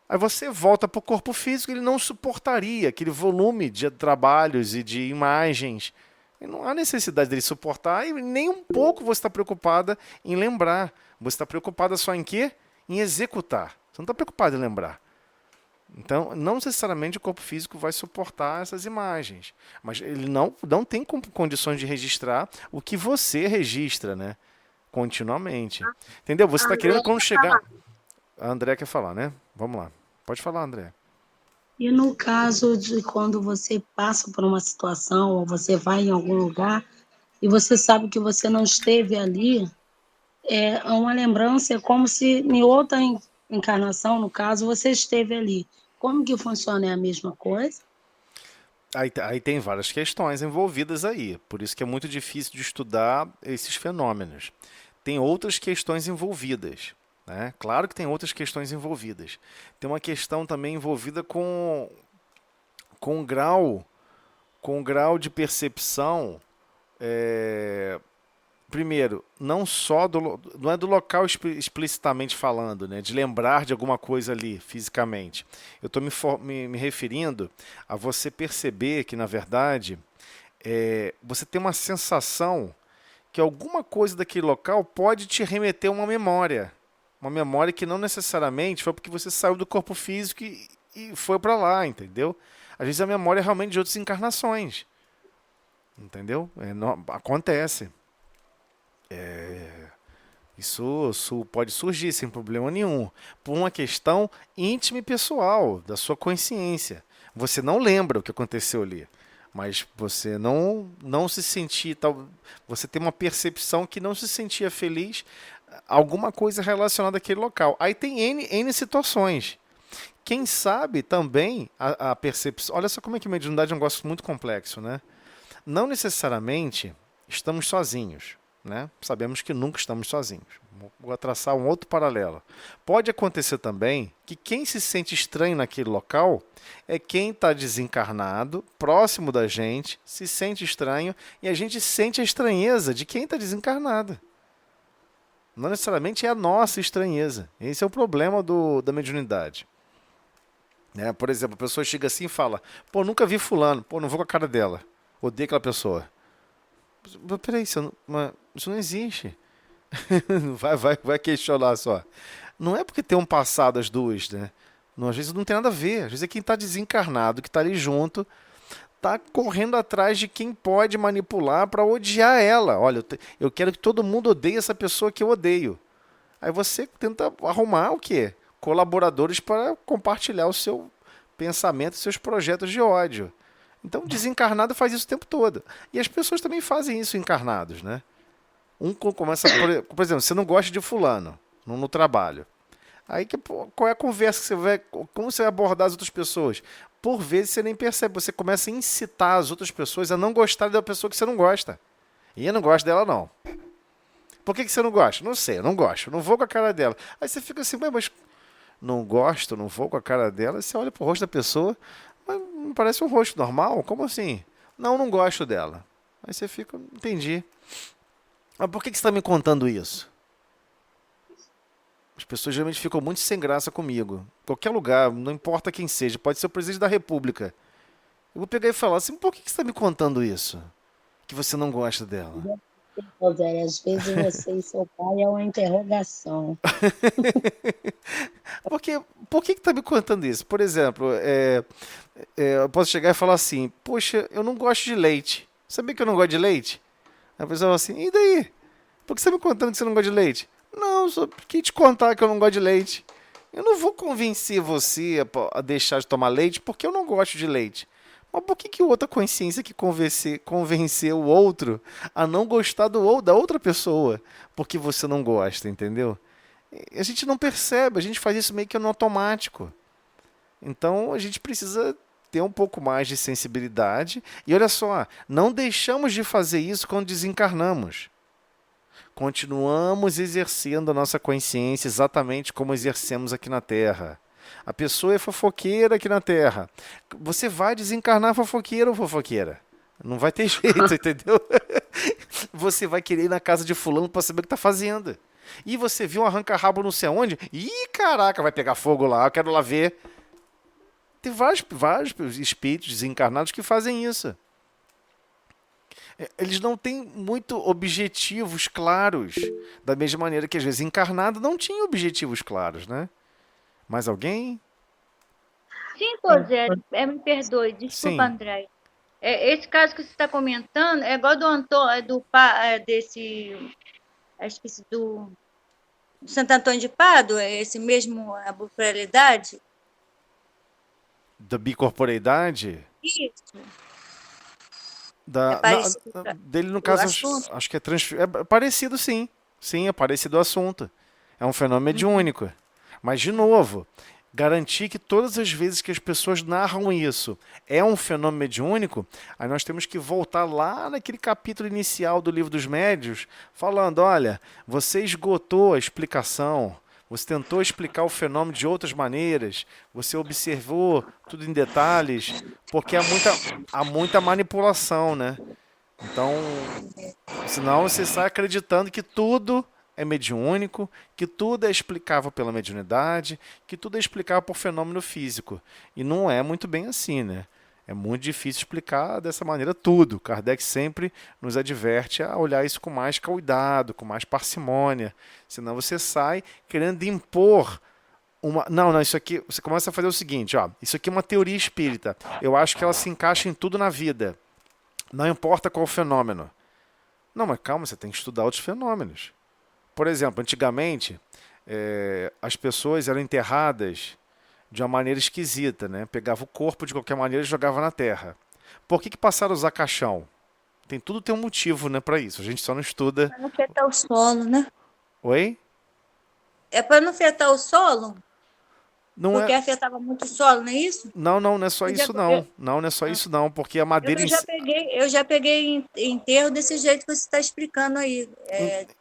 Aí você volta para o corpo físico, ele não suportaria aquele volume de trabalhos e de imagens. E não há necessidade dele suportar e nem um pouco você está preocupada em lembrar. Você está preocupada só em quê? Em executar. Você não está preocupado em lembrar. Então, não necessariamente o corpo físico vai suportar essas imagens. Mas ele não tem condições de registrar o que você registra, né? Continuamente. Entendeu? Você está querendo quando chegar. A André quer falar, né? Vamos lá. Pode falar, André. E no caso de quando você passa por uma situação ou você vai em algum lugar e você sabe que você não esteve ali, é uma lembrança, é como se em outra encarnação, no caso, você esteve ali. Como que funciona? É a mesma coisa? Aí tem várias questões envolvidas aí. Por isso que é muito difícil de estudar esses fenômenos. Tem outras questões envolvidas, né? Claro que tem outras questões envolvidas. Tem uma questão também envolvida com o grau, com o grau de percepção. Primeiro, não é do local explicitamente falando, né, de lembrar de alguma coisa ali fisicamente. Eu estou me referindo a você perceber que, na verdade, você tem uma sensação que alguma coisa daquele local pode te remeter a uma memória. Uma memória que não necessariamente foi porque você saiu do corpo físico e foi para lá, entendeu? Às vezes a memória é realmente de outras encarnações. Entendeu? Acontece. Isso pode surgir sem problema nenhum, por uma questão íntima e pessoal, da sua consciência. Você não lembra o que aconteceu ali, mas você não se sentia, você tem uma percepção que não se sentia feliz, alguma coisa relacionada àquele local. Aí tem N situações. Quem sabe também a percepção. Olha só como é que a mediunidade é um negócio muito complexo, né? Não necessariamente estamos sozinhos, né? Sabemos que nunca estamos sozinhos. Vou traçar um outro paralelo. Pode acontecer também que quem se sente estranho naquele local é quem está desencarnado, próximo da gente, se sente estranho e a gente sente a estranheza de quem está desencarnado. Não necessariamente é a nossa estranheza. Esse é o problema da mediunidade. Por exemplo, a pessoa chega assim e fala: pô, nunca vi fulano, pô, não vou com a cara dela. Odeio aquela pessoa. Peraí, isso não existe. Vai questionar só. Não é porque tem um passado as duas, né? Não, às vezes não tem nada a ver. Às vezes é quem está desencarnado, que está ali junto, está correndo atrás de quem pode manipular para odiar ela. Olha, eu quero que todo mundo odeie essa pessoa que eu odeio. Aí você tenta arrumar o quê? Colaboradores para compartilhar o seu pensamento, seus projetos de ódio. Então, o desencarnado faz isso o tempo todo. E as pessoas também fazem isso encarnados, né? Começa, por exemplo, você não gosta de fulano no trabalho. Aí, qual é a conversa que você vai... Como você vai abordar as outras pessoas? Por vezes, você nem percebe. Você começa a incitar as outras pessoas a não gostar da pessoa que você não gosta. E eu não gosto dela, não. Por que você não gosta? Não sei, eu não gosto. Eu não vou com a cara dela. Aí você fica assim, mas não gosto, não vou com a cara dela. Você olha pro rosto da pessoa... Mas não parece um rosto normal? Como assim? Não gosto dela. Aí você fica, entendi. Mas por que você está me contando isso? As pessoas geralmente ficam muito sem graça comigo. Qualquer lugar, não importa quem seja, pode ser o presidente da República. Eu vou pegar e falar assim, por que você está me contando isso? Que você não gosta dela? Rogério, às vezes você e seu pai é uma interrogação. Porque, por que está me contando isso? Por exemplo, eu posso chegar e falar assim, poxa, eu não gosto de leite. Sabia que eu não gosto de leite? Aí a pessoa fala assim, e daí? Por que você está me contando que você não gosta de leite? Não, só quis te contar que eu não gosto de leite. Eu não vou convencer você a deixar de tomar leite porque eu não gosto de leite. Mas por que outra consciência que convencer o outro a não gostar da outra pessoa porque você não gosta, entendeu? A gente não percebe, a gente faz isso meio que no automático. Então a gente precisa ter um pouco mais de sensibilidade. E olha só, não deixamos de fazer isso quando desencarnamos. Continuamos exercendo a nossa consciência exatamente como exercemos aqui na Terra. A pessoa é fofoqueira aqui na Terra. Você vai desencarnar fofoqueiro ou fofoqueira. Não vai ter jeito, entendeu? Você vai querer ir na casa de fulano para saber o que está fazendo. E você viu um arranca-rabo não sei aonde? Ih, caraca, vai pegar fogo lá, eu quero lá ver. Tem vários espíritos desencarnados que fazem isso. Eles não têm muito objetivos claros. Da mesma maneira que às vezes encarnado não tinha objetivos claros, né? Mais alguém? Sim, Rogério, me perdoe, desculpa, Sim. André. Esse caso que você está comentando é igual do Antônio, esqueci do Santo Antônio de Pádua, é esse mesmo a bipolaridade? Da bicorporeidade? Isso, Da, parecido dele, no o caso, assunto? acho que é parecido, sim. Sim, é parecido o assunto. É um fenômeno mediúnico. Mas, de novo, garantir que todas as vezes que as pessoas narram isso é um fenômeno mediúnico, aí nós temos que voltar lá naquele capítulo inicial do Livro dos Médiuns, falando, olha, você esgotou a explicação, você tentou explicar o fenômeno de outras maneiras, você observou tudo em detalhes, porque há muita manipulação, né? Então, senão você sai acreditando que tudo é mediúnico, que tudo é explicável pela mediunidade, que tudo é explicável por fenômeno físico. E não é muito bem assim, né? É muito difícil explicar dessa maneira tudo. Kardec sempre nos adverte a olhar isso com mais cuidado, com mais parcimônia. Senão você sai querendo impor uma... Não, isso aqui... Você começa a fazer o seguinte, ó. Isso aqui é uma teoria espírita. Eu acho que ela se encaixa em tudo na vida. Não importa qual fenômeno. Não, mas calma, você tem que estudar outros fenômenos. Por exemplo, antigamente, as pessoas eram enterradas de uma maneira esquisita, né? Pegava o corpo de qualquer maneira e jogava na terra. Por que passaram a usar caixão? Tudo tem um motivo, né, para isso. A gente só não estuda. Para não afetar o solo, né? Oi? É para não afetar o solo? Não Porque é. afetava muito o solo, não é isso? Não é só Eu já, isso eu, não. Não é só isso não, porque a madeira eu em já si... peguei, eu já peguei enterro desse jeito que você está explicando aí,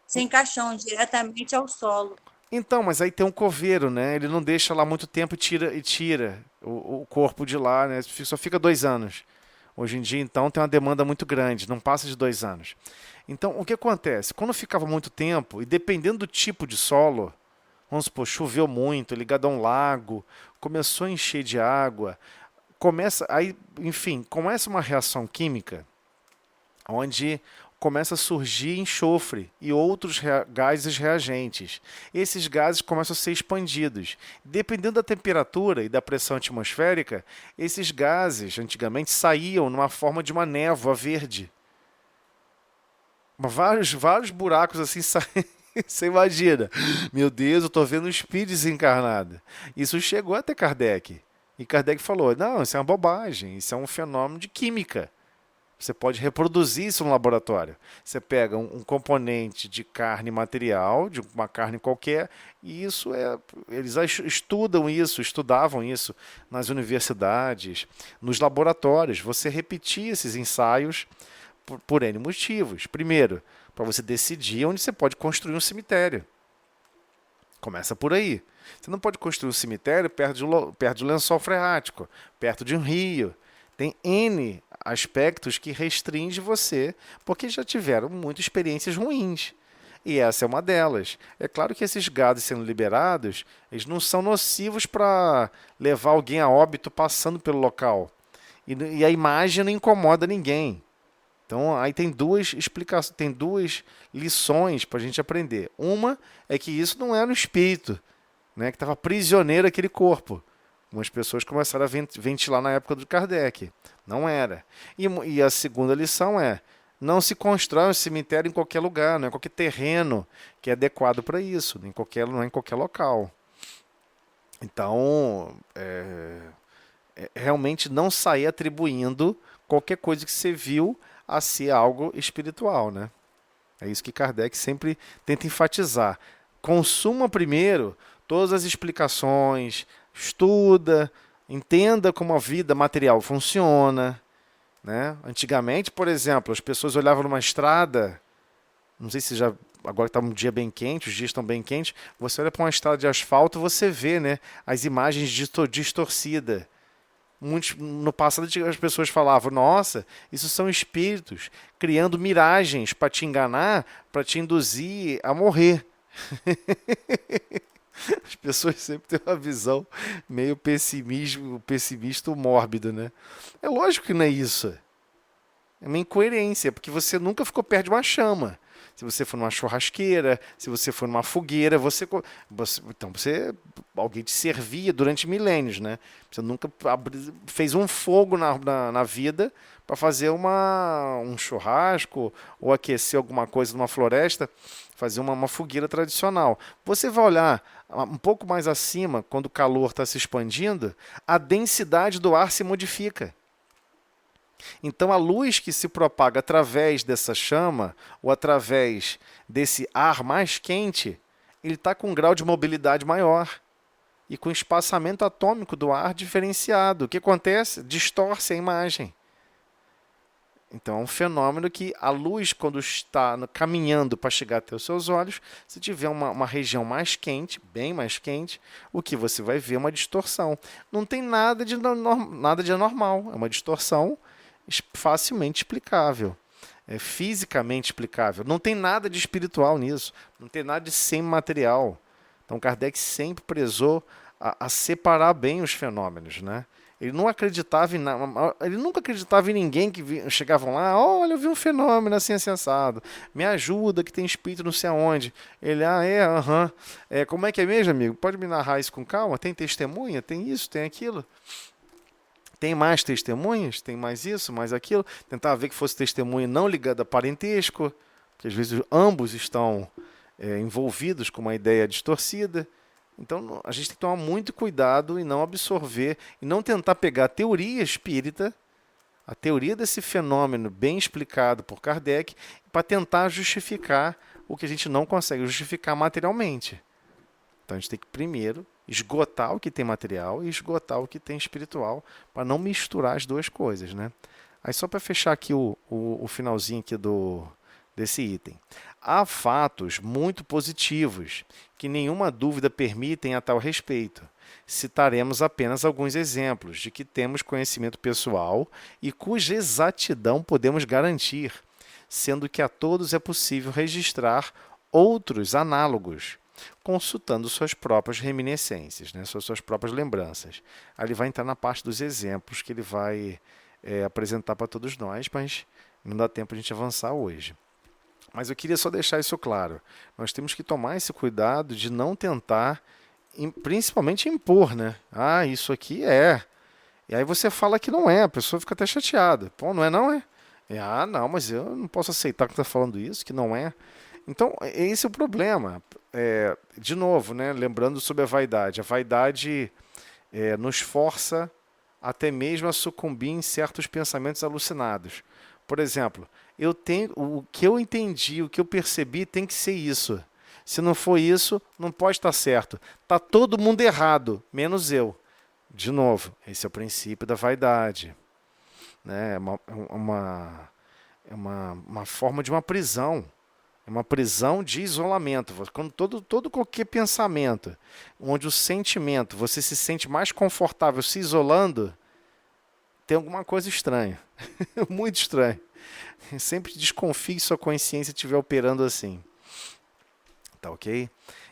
sem caixão, diretamente ao solo. Então, mas aí tem um coveiro, né? Ele não deixa lá muito tempo e tira o corpo de lá, né? Só fica 2 anos. Hoje em dia, então, tem uma demanda muito grande, não passa de 2 anos. Então, o que acontece? Quando ficava muito tempo, e dependendo do tipo de solo, vamos supor, choveu muito, ligado a um lago, começou a encher de água, começa uma reação química onde começa a surgir enxofre e outros gases reagentes. Esses gases começam a ser expandidos. Dependendo da temperatura e da pressão atmosférica, esses gases, antigamente, saíam numa forma de uma névoa verde. Vários buracos assim saem. Você imagina, meu Deus, eu estou vendo um espírito desencarnado. Isso chegou até Kardec. E Kardec falou, não, isso é uma bobagem, isso é um fenômeno de química. Você pode reproduzir isso no laboratório. Você pega um componente de carne material, de uma carne qualquer, e eles estudavam isso nas universidades, nos laboratórios. Você repetia esses ensaios por N motivos. Primeiro, para você decidir onde você pode construir um cemitério. Começa por aí. Você não pode construir um cemitério perto de um lençol freático, perto de um rio. Tem N aspectos que restringem você, porque já tiveram muitas experiências ruins. E essa é uma delas. É claro que esses gases sendo liberados, eles não são nocivos para levar alguém a óbito passando pelo local. E a imagem não incomoda ninguém. Então, aí tem duas explicações, tem duas lições para a gente aprender. Uma é que isso não era um espírito, né, que estava prisioneiro aquele corpo. Algumas pessoas começaram a ventilar na época do Kardec. Não era. E a segunda lição é: não se constrói um cemitério em qualquer lugar, não é qualquer terreno que é adequado para isso, não é em qualquer local. Então, realmente não sair atribuindo qualquer coisa que você viu a ser algo espiritual, né? É isso que Kardec sempre tenta enfatizar. Consuma primeiro todas as explicações, estuda, entenda como a vida material funciona, né? Antigamente, por exemplo, as pessoas olhavam numa estrada, não sei se já agora está um dia bem quente, os dias estão bem quentes, você olha para uma estrada de asfalto, você vê, né, as imagens distorcidas. No passado as pessoas falavam: nossa, isso são espíritos criando miragens para te enganar, para te induzir a morrer. As pessoas sempre têm uma visão meio pessimista ou mórbida, né? É lógico que não é isso. É uma incoerência, porque você nunca ficou perto de uma chama. Se você for numa churrasqueira, se você for numa fogueira, alguém te servia durante milênios, né? Você nunca fez um fogo na vida para fazer um churrasco ou aquecer alguma coisa numa floresta, fazer uma fogueira tradicional. Você vai olhar um pouco mais acima, quando o calor está se expandindo, a densidade do ar se modifica. Então, a luz que se propaga através dessa chama ou através desse ar mais quente, ele está com um grau de mobilidade maior e com espaçamento atômico do ar diferenciado. O que acontece? Distorce a imagem. Então, é um fenômeno que a luz, quando está caminhando para chegar até os seus olhos, se tiver uma região mais quente, bem mais quente, o que você vai ver é uma distorção. Não tem nada de anormal, é uma distorção facilmente explicável, é fisicamente explicável. Não tem nada de espiritual nisso, não tem nada de semimaterial. Então Kardec sempre prezou a separar bem os fenômenos, né? Ele nunca acreditava em ninguém que chegavam lá: olha, eu vi um fenômeno assim assensado, me ajuda que tem espírito não sei aonde. Ele: como é que é mesmo, amigo? Pode me narrar isso com calma? Tem testemunha? Tem isso? Tem aquilo? Tem mais testemunhas? Tem mais isso, mais aquilo? Tentava ver que fosse testemunha não ligada a parentesco, porque às vezes ambos estão envolvidos com uma ideia distorcida. Então a gente tem que tomar muito cuidado e não absorver, e não tentar pegar a teoria espírita, a teoria desse fenômeno bem explicado por Kardec, para tentar justificar o que a gente não consegue justificar materialmente. Então a gente tem que primeiro esgotar o que tem material e esgotar o que tem espiritual, para não misturar as duas coisas, né? Aí só para fechar aqui o finalzinho aqui desse item. Há fatos muito positivos que nenhuma dúvida permitem a tal respeito. Citaremos apenas alguns exemplos de que temos conhecimento pessoal e cuja exatidão podemos garantir, sendo que a todos é possível registrar outros análogos, consultando suas próprias reminiscências, né, suas próprias lembranças. Aí ele vai entrar na parte dos exemplos que ele vai apresentar para todos nós, mas não dá tempo a gente avançar hoje. Mas eu queria só deixar isso claro. Nós temos que tomar esse cuidado de não tentar, principalmente impor, né? Ah, isso aqui é. E aí você fala que não é, a pessoa fica até chateada. Pô, não é não, é? Não, mas eu não posso aceitar que está falando isso, que não é. Então, esse é o problema. De novo, né, lembrando sobre a vaidade. A vaidade nos força até mesmo a sucumbir em certos pensamentos alucinados. Por exemplo, o que eu entendi, o que eu percebi tem que ser isso. Se não for isso, não pode estar certo. Está todo mundo errado, menos eu. De novo, esse é o princípio da vaidade. Né? É uma forma de uma prisão. É uma prisão de isolamento. Quando qualquer pensamento, onde o sentimento, você se sente mais confortável se isolando, tem alguma coisa estranha. Muito estranho. Sempre desconfie se sua consciência estiver operando assim. Tá ok?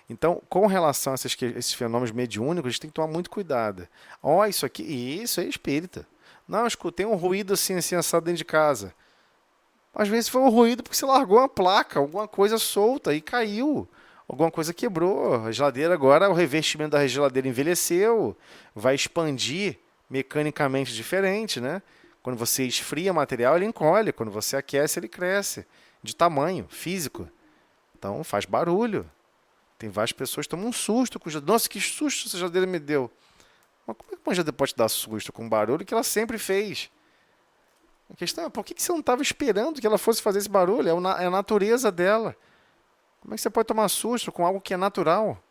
Então, com relação a esses fenômenos mediúnicos, a gente tem que tomar muito cuidado. Ó, isso aqui, isso é espírita. Não, escutei um ruído assim, assim, assado dentro de casa. Às vezes foi um ruído porque você largou uma placa, alguma coisa solta e caiu. Alguma coisa quebrou. A geladeira agora, o revestimento da geladeira envelheceu. Vai expandir mecanicamente diferente, né? Quando você esfria material, ele encolhe. Quando você aquece, ele cresce. De tamanho, físico. Então faz barulho. Tem várias pessoas que tomam um susto com geladeira. Nossa, que susto essa geladeira me deu. Mas como é que uma geladeira pode te dar susto com um barulho que ela sempre fez? A questão é por que você não estava esperando que ela fosse fazer esse barulho? É a natureza dela. Como é que você pode tomar susto com algo que é natural?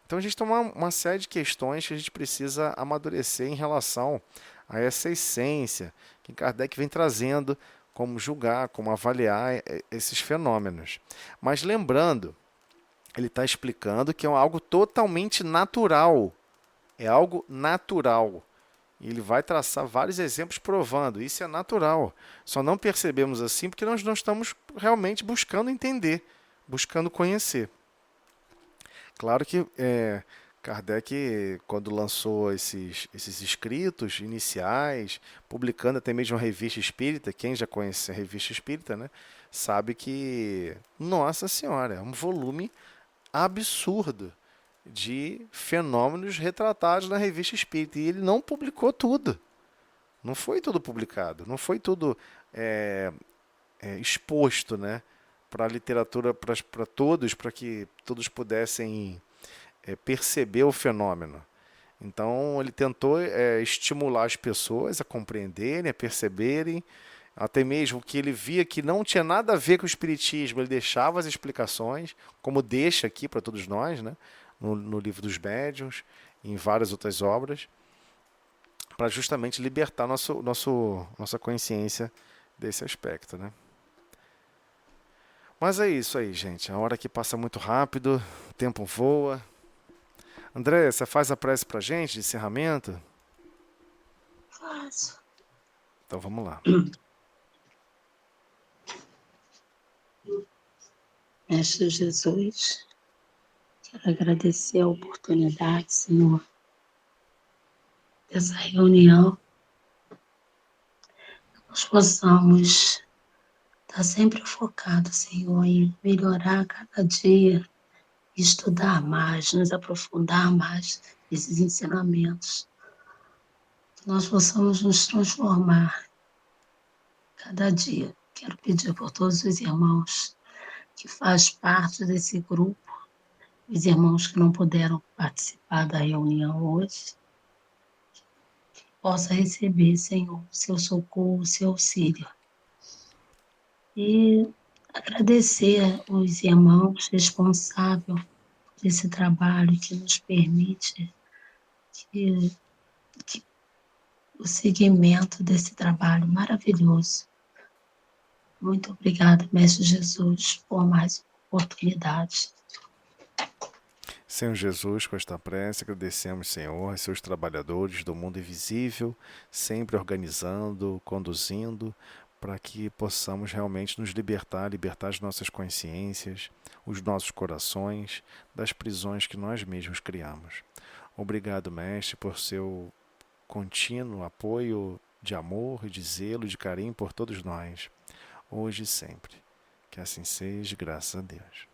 Então a gente tem uma série de questões que a gente precisa amadurecer em relação a essa essência que Kardec vem trazendo, como julgar, como avaliar esses fenômenos. Mas lembrando, ele está explicando que é algo totalmente natural. É algo natural. E ele vai traçar vários exemplos provando. Isso é natural. Só não percebemos assim porque nós não estamos realmente buscando entender, buscando conhecer. Claro que Kardec, quando lançou esses escritos iniciais, publicando até mesmo a Revista Espírita, quem já conhece a Revista Espírita, né, sabe que, nossa senhora, é um volume absurdo de fenômenos retratados na Revista Espírita. E ele não publicou tudo. Não foi tudo publicado. Não foi tudo exposto, né, para a literatura, para todos, para que todos pudessem perceber o fenômeno. Então, ele tentou estimular as pessoas a compreenderem, a perceberem, até mesmo que ele via que não tinha nada a ver com o espiritismo, ele deixava as explicações, como deixa aqui para todos nós, né? No livro dos médiuns, em várias outras obras, para justamente libertar nossa consciência desse aspecto, né? Mas é isso aí, gente. A hora aqui passa muito rápido, o tempo voa. André, você faz a prece para a gente de encerramento? Faço. Então vamos lá. Mestre Jesus, quero agradecer a oportunidade, Senhor, dessa reunião, que nós possamos estar sempre focados, Senhor, em melhorar cada dia, estudar mais, nos aprofundar mais nesses ensinamentos, que nós possamos nos transformar cada dia. Quero pedir por todos os irmãos que fazem parte desse grupo, os irmãos que não puderam participar da reunião hoje, possa receber, Senhor, o seu socorro, o seu auxílio. E agradecer os irmãos responsáveis por esse trabalho que nos permite que o seguimento desse trabalho maravilhoso. Muito obrigada, Mestre Jesus, por mais oportunidade. Senhor Jesus, com esta prece, agradecemos, Senhor, a seus trabalhadores do mundo invisível, sempre organizando, conduzindo, para que possamos realmente nos libertar as nossas consciências, os nossos corações, das prisões que nós mesmos criamos. Obrigado, Mestre, por seu contínuo apoio de amor e de zelo, de carinho por todos nós, hoje e sempre. Que assim seja, graças a Deus.